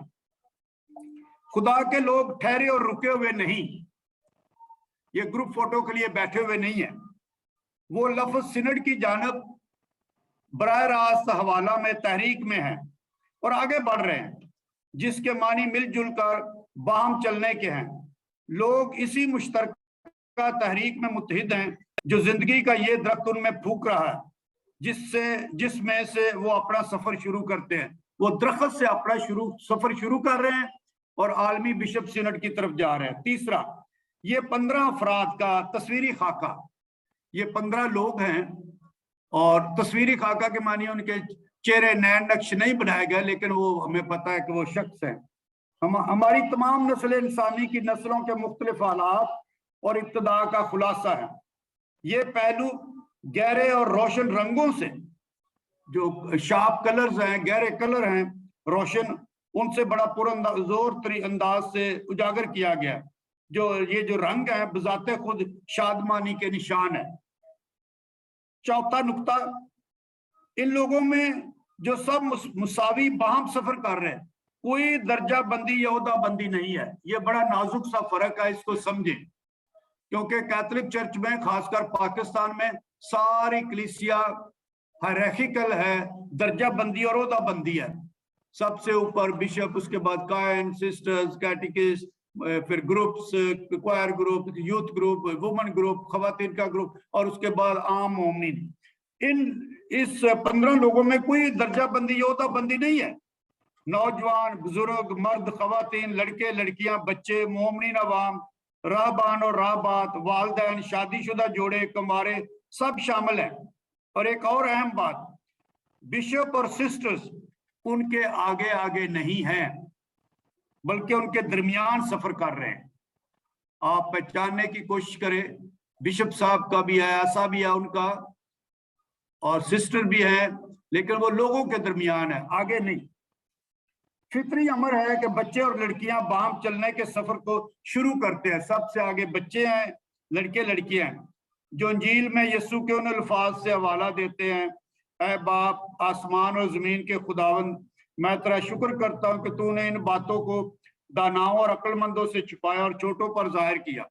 Speaker 1: खुदा के लोग ठहरे और रुके हुए नहीं, ये ग्रुप फोटो के लिए बैठे हुए नहीं है। वो लफ्ज सिनड की जानब बराह रास्त हवाला में, तहरीक में है और आगे बढ़ रहे हैं, जिसके मानी मिलजुल कर बाहम चलने के हैं। लोग इसी मुश्तरका तहरीक में मुत्तहिद हैं जो जिंदगी का ये दरख्त उनमें फूक रहा है, जिसमें से वो अपना सफर शुरू करते हैं। वो दरख्त से अपना सफर शुरू कर रहे हैं और आलमी बिशप सिनड की तरफ जा रहे हैं। तीसरा, ये 15 अफराद का तस्वीरी खाका, ये 15 लोग हैं और तस्वीरी खाका के मानी उनके चेहरे नैन नक्श नहीं बनाया गया, लेकिन वो हमें पता है कि वो शख्स है। हमारी तमाम नस्ल इंसानी की नस्लों के मुख्तलिफ हालात और इब्तदा का खुलासा है। ये पहलू गहरे और रोशन रंगों से, जो शार्प कलर्स हैं, गहरे कलर हैं रोशन, उनसे बड़ा पुरजोर अंदाज से उजागर किया गया। ये जो रंग है बजाते खुद शादमानी के निशान है। चौथा नुक्ता, इन लोगों में जो सब मुसावी बाहम सफर कर रहे हैं, कोई दर्जा बंदी या ओहदा बंदी नहीं है। ये बड़ा नाजुक सा फर्क है, इसको समझे, क्योंकि कैथोलिक चर्च में, खासकर पाकिस्तान में, सारी कलीसिया हायरार्किकल है, दर्जा बंदी और ओहदा बंदी है। सबसे ऊपर बिशप, उसके बाद काइन, सिस्टर्स, कैटेकिस्ट, फिर groups, choir group, youth group, women group, खवातीन का ग्रुप, और उसके बाद आम मोमिन। इस 15 लोगों में कोई दर्जा बंदी, योद्धा बंदी नहीं है। नौजवान, बुजुर्ग, मर्द, खवातीन, लड़के, लड़कियां, बच्चे, मोमिन अवाम, राहबान और राहबात, वालदैन, शादीशुदा जोड़े, कमारे, सब शामिल हैं। और एक और अहम बात, बिशप और सिस्टर्स उनके आगे आगे नहीं हैं, बल्कि उनके दरमियान सफर कर रहे हैं। आप पहचानने की कोशिश करें, बिशप साहब का भी है, ऐसा भी है उनका, और सिस्टर भी है, लेकिन वो लोगों के दरमियान है, आगे नहीं। फितरी अमर है कि बच्चे और लड़कियां बाम चलने के सफर को शुरू करते हैं। सबसे आगे बच्चे हैं, लड़के लड़कियां हैं, जो इंजील में यीशु के उन अल्फाज से हवाला देते हैं, ऐ बाप, आसमान और जमीन के खुदावंद, मैं तेरा शुक्र करता हूं कि तूने इन बातों को दानाओं और अक्लमंदों से छुपाया और छोटों पर जाहिर किया।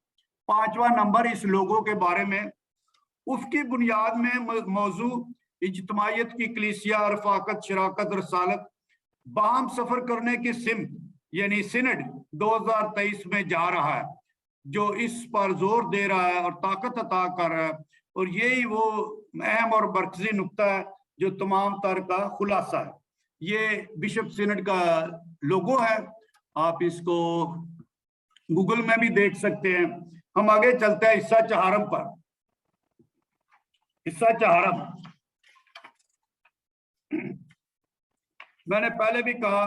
Speaker 1: 5वां नंबर इस लोगों के बारे में, उसकी बुनियाद में मौजू इज्तमायत की कलीसिया, रफाकत, शराकत, रसालत, बाहम सफर करने की सिमत यानी सिनड 2023 में जा रहा है, जो इस पर जोर दे रहा है और ताकत अता कर रहा है। और यही वो अहम और मरकजी नुक्ता है जो तमाम तर का खुलासा है। ये बिशप सिनड का लोगो है, आप इसको गूगल में भी देख सकते हैं। हम आगे चलते हैं हिस्सा चहारम पर। हिस्सा चहारम, मैंने पहले भी कहा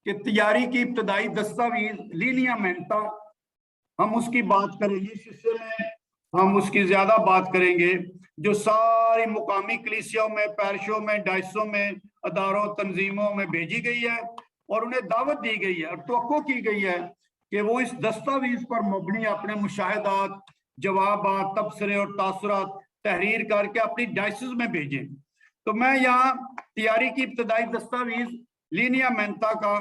Speaker 1: कि तैयारी की इब्तदाई दस्तावेज लीनियामेंटा, हम उसकी बात करेंगे इस हिस्से में, हम उसकी ज्यादा बात करेंगे, जो सारी मुकामी कलीसियाओं में, पैरिशों में, डायसों में, अदारों, तंजीमों में भेजी गई है, और उन्हें दावत दी गई है और तवक्को की गई है कि वो इस दस्तावेज पर मबनी अपने मुशाहिदात, जवाबात, तबसरे और तासुरात तहरीर करके अपनी डायसिस में भेजें। तो मैं यहाँ तैयारी की इब्तदाई दस्तावेज लीनियामेंटा का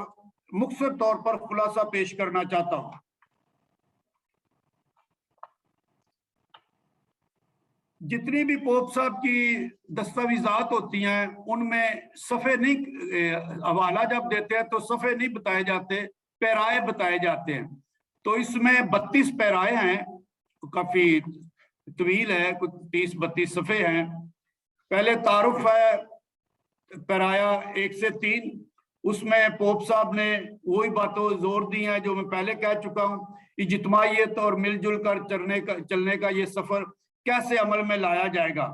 Speaker 1: मुख्तसर तौर पर खुलासा पेश करना चाहता हूँ। जितनी भी पोप साहब की दस्तावेजात होती हैं, उनमें सफ़े नहीं, हवाला जब देते हैं तो सफ़े नहीं बताए जाते, पैराए बताए जाते हैं। तो इसमें 32 पैराए हैं, काफ़ी तवील है, कुछ 30-32 सफ़े हैं। पहले तारुफ है पैराया 1 से 3, उसमें पोप साहब ने वही बातों जोर दी हैं जो मैं पहले कह चुका हूँ। इज्तिमाइयत और मिलजुल कर चलने का ये सफ़र कैसे अमल में लाया जाएगा,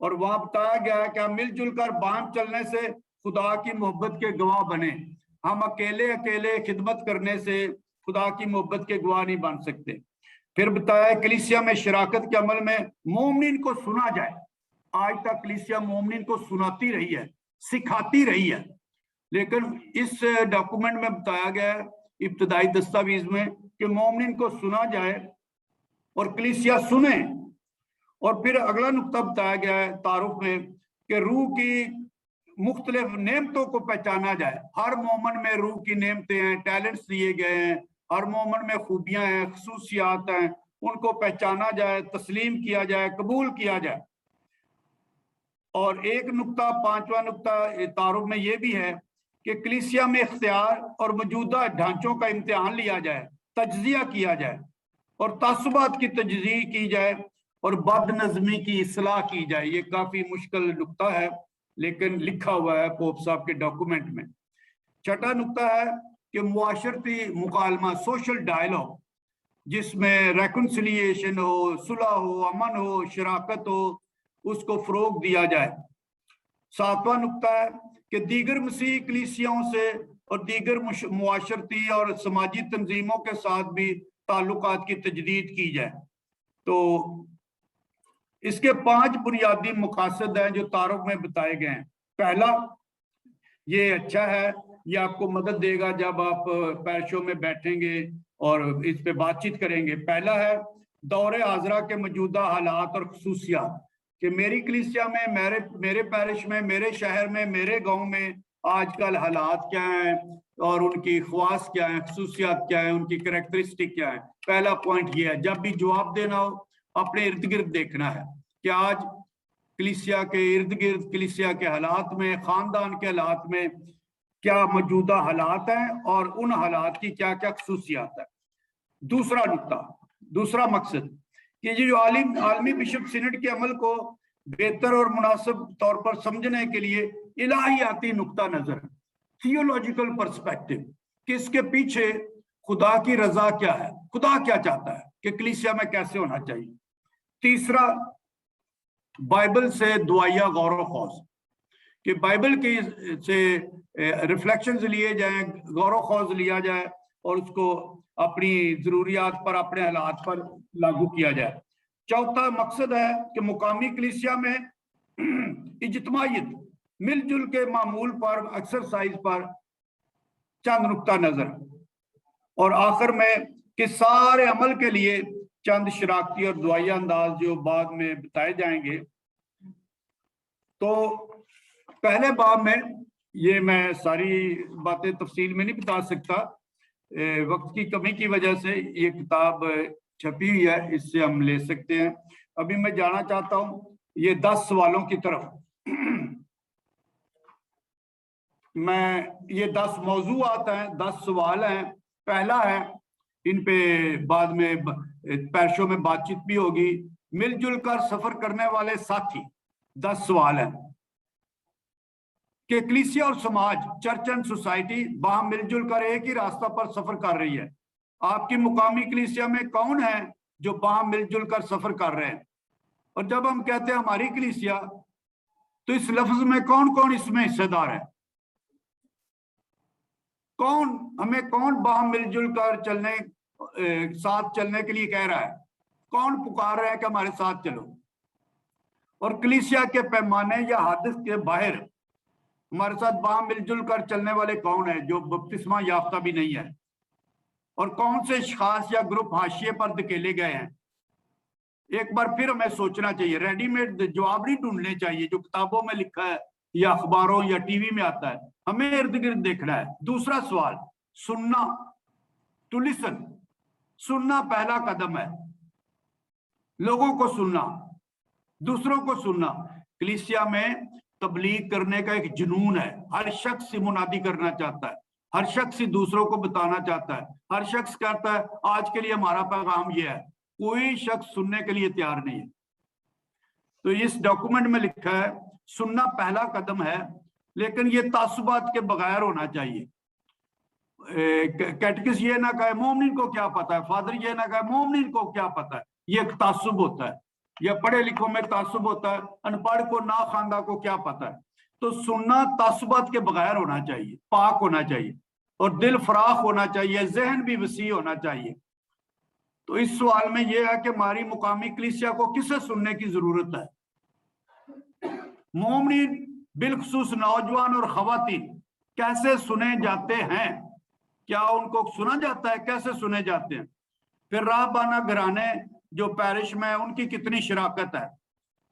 Speaker 1: और वहां बताया गया है कि मिलजुल कर बाहम चलने से खुदा की मोहब्बत के गवाह बने। हम अकेले अकेले खिदमत करने से खुदा की मोहब्बत के गवाह नहीं बन सकते। फिर बताया कलीसिया में शराकत के अमल में मोमिन को सुना जाए। आज तक कलीसिया मोमिन को सुनाती रही है, सिखाती रही है, लेकिन इस डॉक्यूमेंट में बताया गया है इब्तदाई दस्तावेज में कि मोमिन को सुना जाए और कलीसिया सुने। और फिर अगला नुक्ता बताया गया है तारुफ में कि रूह की मुख्तलिफ नेमतों को पहचाना जाए। हर मोमन में रूह की नेमतें हैं, टैलेंट्स दिए गए हैं, हर मोमन में खूबियां हैं, खसूसियात हैं, उनको पहचाना जाए, तस्लीम किया जाए, कबूल किया जाए। और एक नुक्ता, 5वां नुक्ता तारुफ में यह भी है कि कलीसिया में इख्तियार और मौजूदा ढांचों का इम्तिहान लिया जाए, तज्जिया किया जाए और तासुबात की तजज़ीह की जाए और बदनज़मी की इस्लाह की जाए। ये काफी मुश्किल नुक्ता है, लेकिन लिखा हुआ है पोप साहब के डॉक्यूमेंट में। छठा नुक्ता है कि मुआशरती मुकालमा, सोशल डायलॉग, जिसमें रेकन्सिलिएशन हो, सुलह हो, अमन हो, शराकत हो, उसको फरोग दिया जाए। 7वां नुक्ता है कि दीगर मसीही कलीसियाओं से और दीगर मुआशरती और समाजी तंजीमों के साथ भी ताल्लुकात की तजदीद की जाए। तो इसके 5 बुनियादी मकासद हैं जो तारुफ में बताए गए हैं। पहला, ये अच्छा है, ये आपको मदद देगा जब आप पैरशों में बैठेंगे और इस पे बातचीत करेंगे। पहला है दौरे हाजरा के मौजूदा हालात और खसूसियात, कि मेरी कलीसिया में, मेरे पैरिश में, मेरे शहर में, मेरे गांव में आजकल हालात क्या हैं और उनकी ख्वास क्या है, खसूसियात क्या है, उनकी करैक्टरिस्टिक क्या है। पहला पॉइंट ये है, जब भी जवाब देना हो अपने इर्द गिर्द देखना है कि आज कलीसिया के इर्द गिर्द, कलीसिया के हालात में, खानदान के हालात में क्या मौजूदा हालात हैं और उन हालात की क्या क्या खसूसियात है। दूसरा नुक्ता, दूसरा मकसद कि ये जो आलमी बिशप सिनड के अमल को बेहतर और मुनासिब तौर पर समझने के लिए इलाहियाती नुक्ता नजर, थियोलॉजिकल पर्सपेक्टिव, कि इसके पीछे खुदा की रजा क्या है, खुदा क्या चाहता है कि कलीसिया में कैसे होना चाहिए। तीसरा, बाइबल से दुआया गौर व खौज, कि बाइबल की से रिफ्लेक्शंस लिए जाएं, गौर व खौज लिया जाए और उसको अपनी जरूरियात पर, अपने हालात पर लागू किया जाए। चौथा मकसद है कि मुकामी कलीसिया में इज्तिमायत, मिलजुल के मामूल पर, एक्सरसाइज पर चंद नुक्ता नजर, और आखिर में कि सारे अमल के लिए चंद शराकती और दुआया अंदाज जो बाद में बताए जाएंगे। तो पहले बाब में ये मैं सारी बातें तफसील में नहीं बता सकता, वक्त की कमी की वजह से ये किताब छपी हुई है, इससे हम ले सकते हैं। अभी मैं जाना चाहता हूँ ये 10 सवालों की तरफ। मैं ये 10 मौजूआत हैं, 10 सवाल हैं। पहला है, इन पे बाद में पैरशों में बातचीत भी होगी, मिलजुल कर सफर करने वाले साथी। 10 सवाल हैं कि कलीसिया और समाज, चर्च एंड सोसाइटी बाहम मिलजुल कर एक ही रास्ता पर सफर कर रही है। आपकी मुकामी कलीसिया में कौन है जो बाहम मिलजुल कर सफर कर रहे हैं? और जब हम कहते हैं हमारी कलीसिया, तो इस लफ्ज में कौन कौन इसमें हिस्सेदार है? कौन बाहम मिलजुल कर चलने, साथ चलने के लिए कह रहा है? कौन पुकार रहा है कि हमारे साथ चलो? और कलीसिया के पैमाने या हद के बाहर हमारे साथ बाहम मिलजुल कर चलने वाले कौन है जो बपतिस्मा याफ्ता भी नहीं है? और कौन से खास या ग्रुप हाशिए पर धकेले गए हैं? एक बार फिर हमें सोचना चाहिए, रेडीमेड जवाब नहीं ढूंढने चाहिए जो किताबों में लिखा है या अखबारों या टीवी में आता है। हमें इर्द गिर्द देखना है। दूसरा सवाल, सुनना, टू लिसन। सुनना पहला कदम है, लोगों को सुनना, दूसरों को सुनना। कलीसिया में तबलीग करने का एक जुनून है, हर शख्स मुनादी करना चाहता है, हर शख्स दूसरों को बताना चाहता है, हर शख्स कहता है आज के लिए हमारा पैगाम यह है। कोई शख्स सुनने के लिए तैयार नहीं है। तो इस डॉक्यूमेंट में लिखा है सुनना पहला कदम है, लेकिन ये तासुबात के बगैर होना चाहिए। कैटेकिस्ट ये ना कहे मोमिन को क्या पता है, फादर ये ना कहे मोमिन को क्या पता है, ये एक तासुब होता है। या पढ़े लिखों में तासुब होता है, अनपढ़ को, ना खानदा को क्या पता है। तो सुनना तासुबात के बगैर होना चाहिए, पाक होना चाहिए और दिल फराख होना चाहिए, जहन भी वसी होना चाहिए। तो इस सवाल में यह है कि हमारी मुकामी कलीसिया को किसे सुनने की जरूरत है? मोमिन बिलखुसूस नौजवान और खवातीन कैसे सुने जाते हैं? क्या उनको सुना जाता है? कैसे सुने जाते हैं? फिर राहबाना घराने जो पैरिश में है उनकी कितनी शराकत है?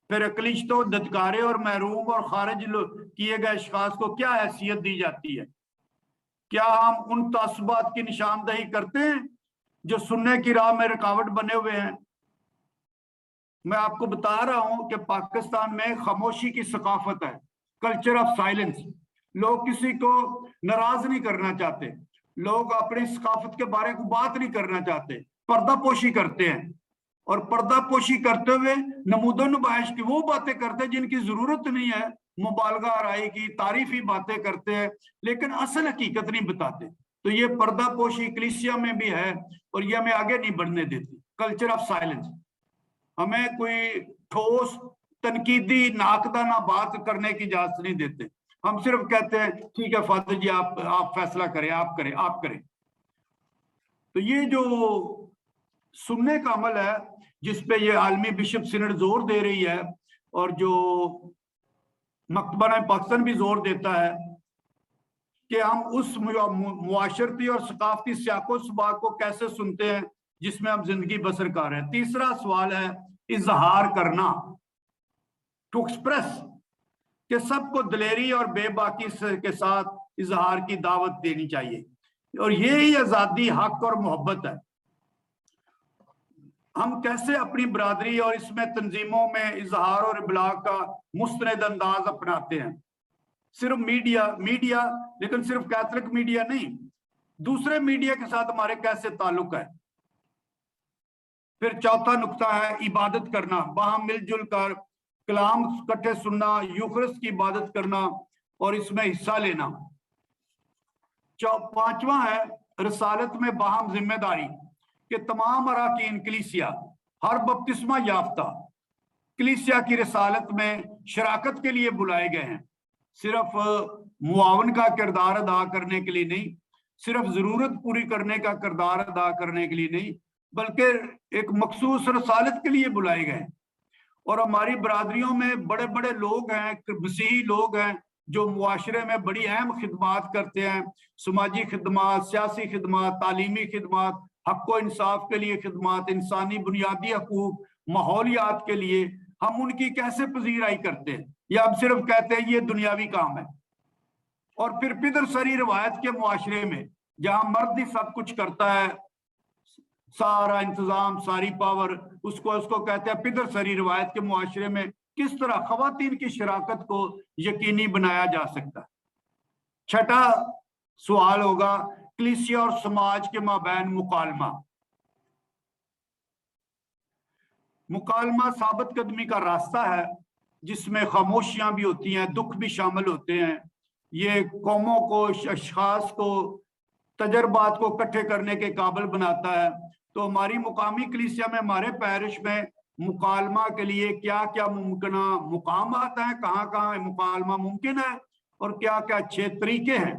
Speaker 1: फिर अकलिश्तो, दत्कारे और महरूम और खारिज किए गए अशखास को क्या हैसियत दी जाती है? क्या हम उन तासुबात की निशानदही करते हैं जो सुनने की राह में रुकावट बने हुए हैं? मैं आपको बता रहा हूं कि पाकिस्तान में खामोशी की सकाफत है, कल्चर ऑफ साइलेंस। लोग किसी को नाराज नहीं करना चाहते, लोग अपनी सकाफत के बारे में बात नहीं करना चाहते, पर्दापोशी करते हैं। और पर्दापोशी करते हुए नमूदो नुमाइश की वो बातें करते हैं जिनकी जरूरत नहीं है, मुबालगा आराई की तारीफी बातें करते हैं, लेकिन असल हकीकत नहीं बताते। तो ये पर्दापोशी कलीसिया में भी है और ये हमें आगे नहीं बढ़ने देती। कल्चर ऑफ साइलेंस, हमें कोई ठोस तनकीदी नाकदाना बात करने की इजाजत नहीं देते। हम सिर्फ कहते हैं ठीक है फादर जी आप फैसला करें, आप करें, आप करें। तो ये जो सुनने का अमल है जिसपे ये आलमी बिशप सिनड जोर दे रही है और जो मकतबा पाकिस्तान भी जोर देता है कि हम उस मुआशरती और सकाफती सियाको सबाक को कैसे सुनते हैं जिसमें हम जिंदगी बसर कर रहे हैं। तीसरा सवाल है इजहार करना, टू एक्सप्रेस, कि सबको दिलेरी और बेबाकी के साथ इजहार की दावत देनी चाहिए और यही आजादी, हक और मोहब्बत है। हम कैसे अपनी बरादरी और इसमें तंजीमों में इजहार और इबलाग का मुस्तनद अंदाज अपनाते हैं। सिर्फ मीडिया लेकिन सिर्फ कैथलिक मीडिया नहीं, दूसरे मीडिया के साथ हमारे कैसे ताल्लुक है। फिर चौथा नुक्ता है इबादत करना, वहां मिलजुल कर कलाम इकट्ठे सुनना, यूखरिस्त की इबादत करना और इसमें हिस्सा लेना। पांचवा है रसालत में बाहम जिम्मेदारी कि तमाम अराकीन कलीसिया हर बपतिस्मा याफ्ता कलीसिया की रसालत में शराकत के लिए बुलाए गए हैं, सिर्फ मुआवन का किरदार अदा करने के लिए नहीं, सिर्फ जरूरत पूरी करने का किरदार अदा करने के लिए नहीं, बल्कि एक मखसूस रसालत के लिए बुलाए गए। और हमारी बरादरियों में बड़े बड़े लोग हैं, मसीही लोग हैं जो मुआशरे में बड़ी अहम खिदमात करते हैं, समाजी खिदमात, सियासी खिदमात, तालीमी खिदमात, हक व इंसाफ के लिए खिदमात, इंसानी बुनियादी हकूक, माहौलियात के लिए। हम उनकी कैसे पजीराई करते हैं या हम सिर्फ कहते हैं ये दुनियावी काम है। और फिर पिदर सरी रवायत के मुआशरे में जहां मर्द ही सब कुछ करता है, सारा इंतजाम, सारी पावर, उसको कहते हैं पिदर सरी रवायत के मुआशरे में किस तरह खवातीन की शराकत को यकीनी बनाया जा सकता है। छठा सवाल होगा कलीसिया और समाज के माबैन मुकालमा साबित कदमी का रास्ता है जिसमें खामोशियां भी होती हैं, दुख भी शामिल होते हैं। ये कौमों को, अशखास को, तजर्बात को इकट्ठे करने के काबिल बनाता है। तो हमारी मुकामी कलीसिया में, हमारे पैरिश में मुकालमा के लिए क्या क्या मुमकिन मुकाम आता है, कहाँ कहाँ मुकालमा मुमकिन है और क्या क्या अच्छे तरीके हैं।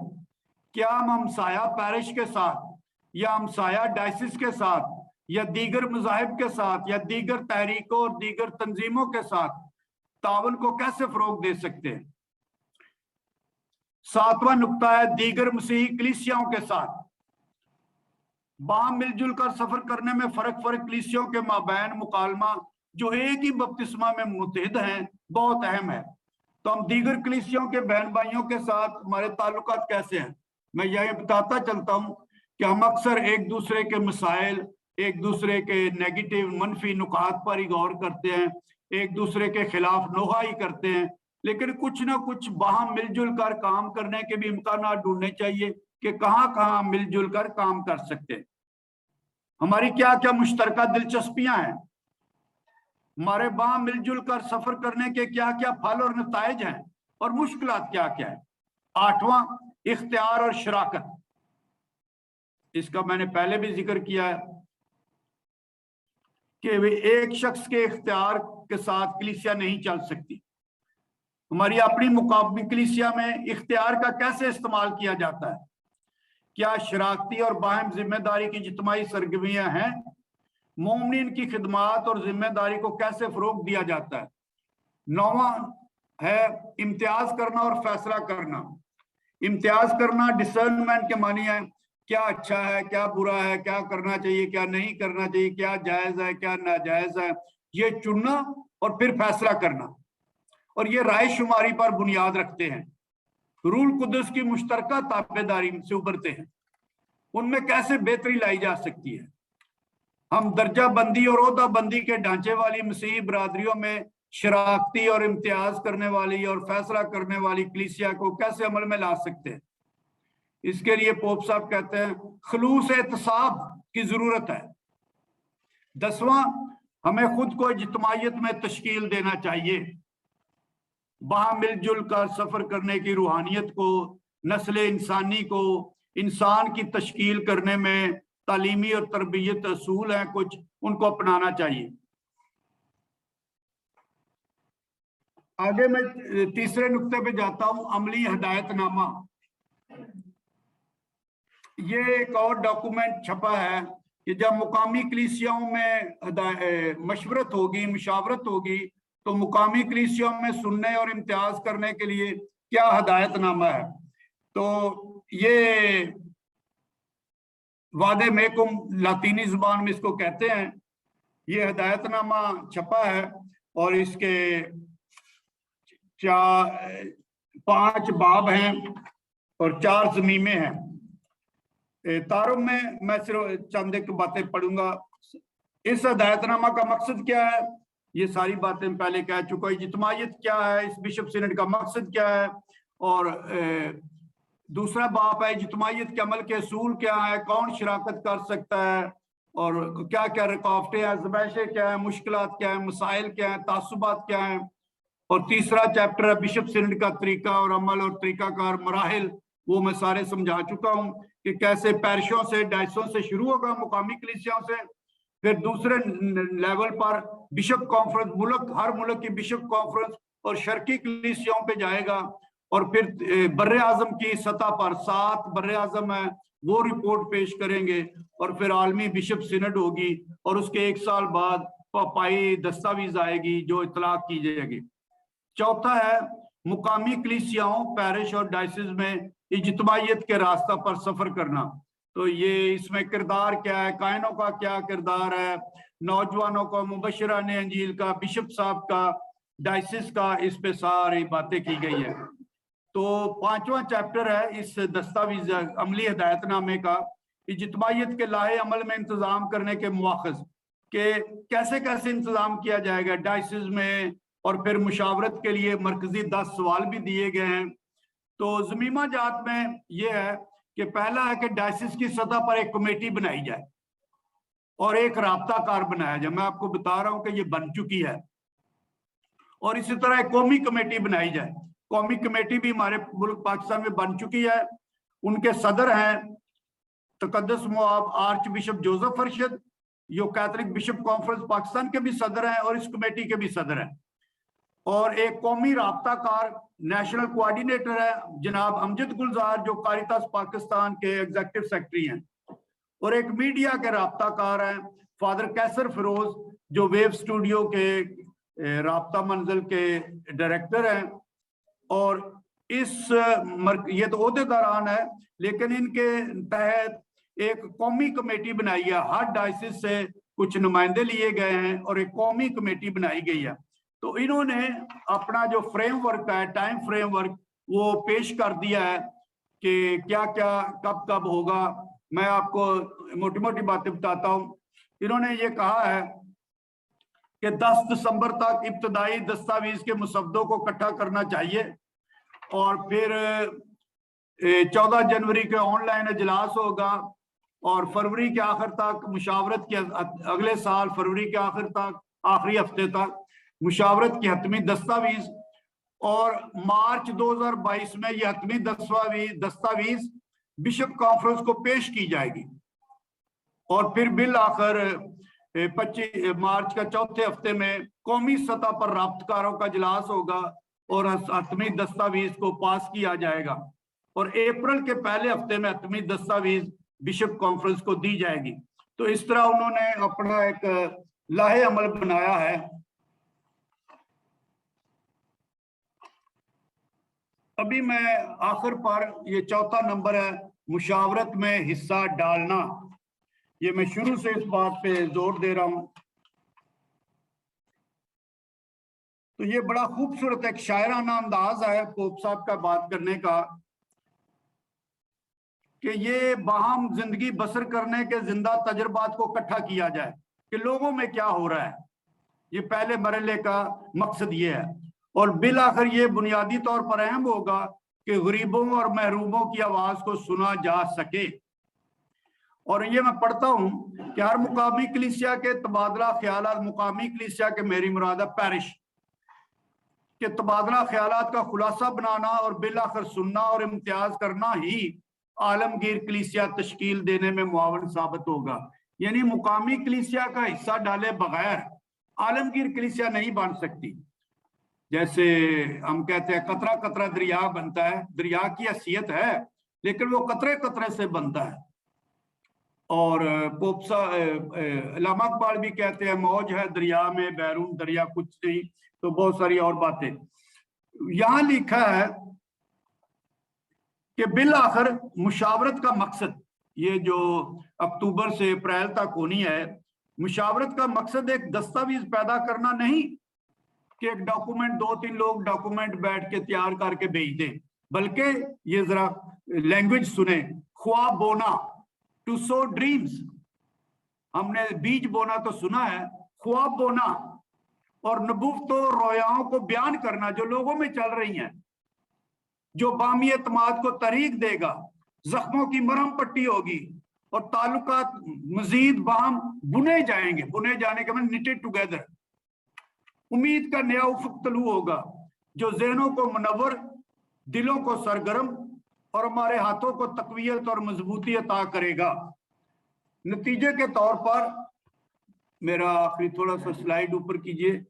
Speaker 1: क्या हम हमसाया पैरिश के साथ या हमसाया डायसिस के साथ या दीगर मज़ाहिब के साथ या दीगर तहरीकों और दीगर तंजीमों के साथ तावन को कैसे फरोग दे सकते हैं। सातवां नुक्ता है दीगर मसीही कलीसियाओं के साथ बाहम मिलजुल कर सफर करने में फर्क कलीसियाओं के माबैन मुकालमा जो एक ही बपतिस्मा में मुतहद हैं बहुत अहम है। तो हम दीगर कलीसियाओं के बहन भाइयों के साथ हमारे ताल्लुकात कैसे हैं। मैं यही बताता चलता हूं कि हम अक्सर एक दूसरे के मसाइल, एक दूसरे के नेगेटिव मनफी नुकात पर ही गौर करते हैं, एक दूसरे के खिलाफ नोहाई करते हैं, लेकिन कुछ ना कुछ बाहम मिलजुल कर काम करने के भी इम्कान ढूंढने चाहिए कि कहाँ कहाँ मिलजुल कर काम कर सकते हैं। हमारी क्या क्या मुश्तरका दिलचस्पियां हैं, हमारे बाहम मिलजुल कर सफर करने के क्या क्या फल और नताइज हैं और मुश्किलात क्या क्या है। आठवां इख्तियार और शराकत, इसका मैंने पहले भी जिक्र किया है कि वे एक शख्स के इख्तियार के साथ कलीसिया नहीं चल सकती। हमारी अपनी मुकामी कलीसिया में इख्तियार का कैसे इस्तेमाल किया जाता है, क्या शराकती और बाहम जिम्मेदारी की जितमाही सरगर्मियां हैं, मोमिन की खिदमात और जिम्मेदारी को कैसे फरोग दिया जाता है। नौवां है इम्तियाज करना और फैसला करना। इम्तियाज करना डिसर्नमेंट के मानी है, क्या अच्छा है, क्या बुरा है, क्या करना चाहिए, क्या नहीं करना चाहिए, क्या जायज है, क्या नाजायज है, ये चुनना और फिर फैसला करना। और ये राय शुमारी पर बुनियाद रखते हैं, रूल कुदस की मुश्तरका ताबेदारी से उभरते हैं, उनमें कैसे बेहतरी लाई जा सकती है। हम दर्जा बंदी और ओहदा बंदी के ढांचे वाली मसीही बरादरियों में शराकती और इम्तियाज करने वाली और फैसला करने वाली कलीसिया को कैसे अमल में ला सकते हैं। इसके लिए पोप साहब कहते हैं खलूस एहतसाब की जरूरत है। 10वां, हमें खुद को इज्तिमाइयत में तश्कील देना चाहिए। वहां मिलजुल कर सफर करने की रूहानियत को, नस्ल इंसानी को इंसान की तश्कील करने में तालीमी और तरबियत असूल हैं कुछ, उनको अपनाना चाहिए। आगे मैं तीसरे नुक्ते पे जाता हूं, अमली हदायतनामा। ये एक और डॉक्यूमेंट छपा है कि जब मुकामी कलीसियाओं में मशवरत होगी, मुशावरत होगी, तो मुकामी कलीसियाओं में सुनने और इम्तियाज करने के लिए क्या हदायतनामा है। तो ये वादे मेकुम लातीनी जुबान में इसको कहते हैं। ये हदायतनामा छपा है और इसके 5 बाब हैं और 4 ज़मीमें हैं। तारुफ में मैं सिर्फ चंद एक बातें पढ़ूंगा। इस हदायतनामा का मकसद क्या है, ये सारी बातें पहले कह चुका हूं। इज्तिमायत क्या है, इस बिशप सिनेट का मकसद क्या है, और दूसरा बाब है इज्तिमायत के अमल के असूल क्या है, कौन शराकत कर सकता है, और क्या क्या रुकावटें हैं, ज़बैशें क्या है, मुश्किलात क्या है, मसाइल क्या है, तासुबात क्या है। और तीसरा चैप्टर है बिशप सिनेट का तरीका और अमल और तरीकाकार मराहिल। वो मैं सारे समझा चुका हूं कि कैसे पैरिशों से, डायसों से शुरू होगा, मुकामी कलीसियाओं से, फिर दूसरे लेवल पर बिशप कॉन्फ्रेंस, हर मुल्क की बिशप कॉन्फ्रेंस और शर्की कलीसियाओं पे जाएगा, और फिर बर्रे आजम की सतह पर 7 बर्रे आजम है, वो रिपोर्ट पेश करेंगे, और फिर आलमी बिशप सिनड होगी, और उसके 1 साल बाद पापाई दस्तावेज आएगी जो इतलाक की जाएगी। चौथा है मुकामी कलीसियाओं, पैरिश और डायसिस में इज्तिमायत के रास्ता पर सफर करना। तो ये इसमें किरदार क्या है, कायनों का क्या किरदार है, नौजवानों का, मुबशराने अंजील का, बिशप साहब का, डायसिस का, इस पे सारी बातें की गई है। तो 5वां चैप्टर है इस दस्तावेज अमली हदायतनामे का, इज्तिमायत के लाहे अमल में इंतजाम करने के मुआखज के कैसे कैसे इंतजाम किया जाएगा डायसिस में, और फिर मुशावरत के लिए मरकजी 10 सवाल भी दिए गए हैं। तो ज़मीमा जात में यह है कि पहला है कि डायसिस की सतह पर एक कमेटी बनाई जाए और एक राब्ताकार बनाया जाए। मैं आपको बता रहा हूं कि ये बन चुकी है। और इसी तरह एक कौमी कमेटी बनाई जाए। कौमी कमेटी भी हमारे मुल्क पाकिस्तान में बन चुकी है। उनके सदर हैं तकद्दस मुआब आर्च बिशप जोसेफ अरशद, जो कैथलिक बिशप कॉन्फ्रेंस पाकिस्तान के भी सदर हैं और इस कमेटी के भी सदर हैं। और एक कौमी राब्ताकार नेशनल कोऑर्डिनेटर है जनाब अमजद गुलजार, जो कारितास पाकिस्तान के एग्जीक्यूटिव सेक्रेटरी हैं। और एक मीडिया के राब्ताकार हैं फादर कैसर फिरोज, जो वेब स्टूडियो के राब्ता मंजिल के डायरेक्टर हैं। और ये तो ओहदेदारान है, लेकिन इनके तहत एक कौमी कमेटी बनाई है। हर डायसिस से कुछ नुमाइंदे लिए गए हैं और एक कौमी कमेटी बनाई गई है। तो इन्होंने अपना जो फ्रेमवर्क है, टाइम फ्रेमवर्क, वो पेश कर दिया है कि क्या क्या कब कब होगा। मैं आपको मोटी मोटी बातें बताता हूँ। इन्होंने ये कहा है कि 10 दिसंबर तक इब्तदाई दस्तावेज के मुसद्दों को इकट्ठा करना चाहिए, और फिर 14 जनवरी के ऑनलाइन इजलास होगा, और फरवरी के आखिर तक मुशावरत के, अगले साल फरवरी के आखिर तक, आखिरी हफ्ते तक मुशावरत की हतमी दस्तावेज, और मार्च 2022 में यह हतमी दस्तावेज बिशप कॉन्फ्रेंस को पेश की जाएगी। और फिर बिल आखिर 25 मार्च का चौथे हफ्ते में कौमी सतह पर राब्तकारों का इजलास होगा और हतमी दस्तावेज को पास किया जाएगा, और अप्रैल के पहले हफ्ते में हतमी दस्तावेज बिशप कॉन्फ्रेंस को दी जाएगी। तो इस तरह उन्होंने अपना एक लाहे अमल बनाया है। अभी मैं आखिर पर, ये चौथा नंबर है, मुशावरत में हिस्सा डालना। ये मैं शुरू से इस बात पे जोर दे रहा हूं। तो ये बड़ा खूबसूरत एक शायराना अंदाज है पोप साहब का बात करने का, कि ये बाहम जिंदगी बसर करने के जिंदा तजुर्बात को इकट्ठा किया जाए कि लोगों में क्या हो रहा है। ये पहले मरहले का मकसद ये है। और बिल आखिर ये बुनियादी तौर पर अहम होगा कि गरीबों और महरूमों की आवाज को सुना जा सके। और ये मैं पढ़ता हूं कि हर मुकामी कलीसिया के तबादला ख्यालात, मुकामी कलीसिया के मेरी मुराद पैरिश के तबादला ख्यालात का खुलासा बनाना और बिल आखिर सुनना और इम्तियाज करना ही आलमगीर कलीसिया तश्कील देने में मुआवन साबित होगा। यानी मुकामी कलीसिया का हिस्सा डाले बगैर आलमगीर कलीसिया नहीं बन सकती। जैसे हम कहते हैं कतरा कतरा दरिया बनता है, दरिया की हैसियत है लेकिन वो कतरे कतरे से बनता है। और पोपसा अल्लामा इकबाल भी कहते हैं मौज है दरिया में बैरून दरिया कुछ नहीं, तो बहुत सारी और बातें। यहां लिखा है कि बिल आखिर मुशावरत का मकसद, ये जो अक्टूबर से अप्रैल तक होनी है, मुशावरत का मकसद एक दस्तावेज पैदा करना नहीं कि एक डॉक्यूमेंट 2-3 लोग डॉक्यूमेंट बैठ के तैयार करके भेज दें, बल्कि ये जरा लैंग्वेज सुने, ख्वाब बोना, टू सो ड्रीम्स। हमने बीज बोना तो सुना है, ख्वाब बोना और नबूवत और रोयाओं को बयान करना जो लोगों में चल रही हैं, जो बामी एतमाद को तरीक देगा, जख्मों की मरहम पट्टी होगी और ताल्लुकात मजीद बाम बुने जाएंगे। बुने जाने के मतलब निटेड टुगेदर। उम्मीद का नया उफक तलू होगा जो जहनों को मुनव्वर, दिलों को सरगर्म और हमारे हाथों को तकवीयत और मजबूती अता करेगा। नतीजे के तौर पर, मेरा आखिरी थोड़ा सा स्लाइड ऊपर कीजिए।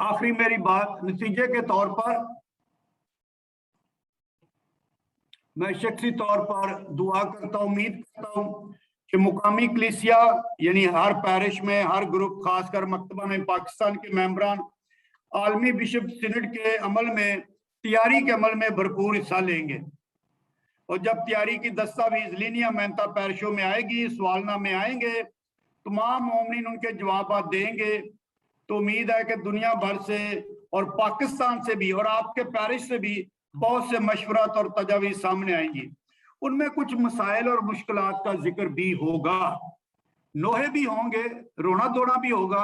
Speaker 1: आखिरी मेरी बात, नतीजे के तौर पर मैं शख्सी तौर पर दुआ करता हूं, उम्मीद करता हूं कि मुकामी कलीसिया यानी हर पैरिश में हर ग्रुप, खासकर मकतबा में पाकिस्तान के मेंबरान आलमी बिशप सिनड के अमल में, तैयारी के अमल में भरपूर हिस्सा लेंगे। और जब तैयारी की दस्तावेज लीनिया मेहनता पैरिशों में आएगी, सवालना में आएंगे, तमाम मोमिन उनके जवाब देंगे, तो उम्मीद है कि दुनिया भर से और पाकिस्तान से भी और आपके पैरिश से भी बहुत से मशवरात और तजावीज सामने आएंगी। उनमें कुछ मसाइल और मुश्किलात का जिक्र भी होगा, नोहे भी होंगे, रोना धोना भी होगा,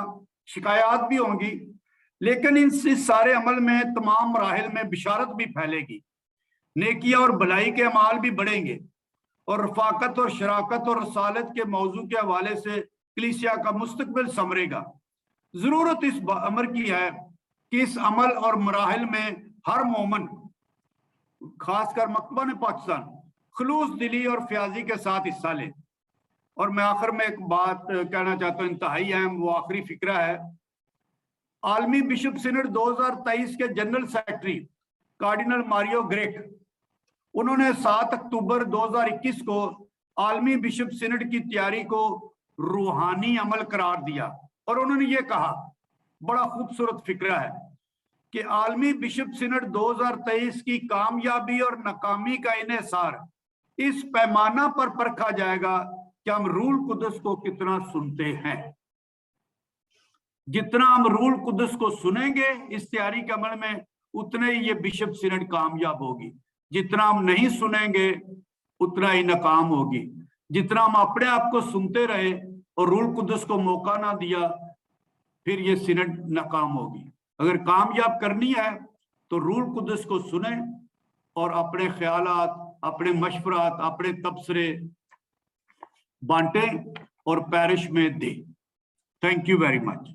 Speaker 1: शिकायत भी होंगी, लेकिन इस सारे अमल में तमाम मराहिल में बिशारत भी फैलेगी, नेकिया और भलाई के अमाल भी बढ़ेंगे और रफाकत और शराकत और रसालत के मौजू के हवाले से कलीसिया का मुस्तकबिल संवरेगा। जरूरत इस अमर की है कि इस अमल और मराहिल में हर मोमन, खासकर मकतबा ने पाकिस्तान, खलूस दिली और फ्याजी के साथ हिस्सा ले। और मैं आखिर में एक बात कहना चाहता हूँ, इंतहाई अहम, वो आखिरी फिक्रा है। आलमी बिशप सिनड 2023 के general secretary cardinal Mario Greig, उन्होंने 7 अक्टूबर 2021 को आलमी बिशप सिनड की तैयारी को रूहानी अमल करार दिया और उन्होंने ये कहा, बड़ा खूबसूरत फिक्रा है, कि आलमी बिशप सिनड 2023 की कामयाबी और नाकामी का इन्हिसार इस पैमाना पर परखा जाएगा कि हम रूल कुदस को कितना सुनते हैं। जितना हम रूल कुदस को सुनेंगे इस तैयारी के अमल में, उतने ही ये बिशप सिनड कामयाब होगी। जितना हम नहीं सुनेंगे उतना ही नाकाम होगी। जितना हम अपने आप को सुनते रहे और रूल कुदस को मौका ना दिया, फिर ये सिनड नाकाम होगी। अगर कामयाब करनी है तो रूल कुदस को सुने और अपने ख्यालात, अपने मशवरात, अपने तबसरे बांटें और पैरिश में दें। Thank you very much.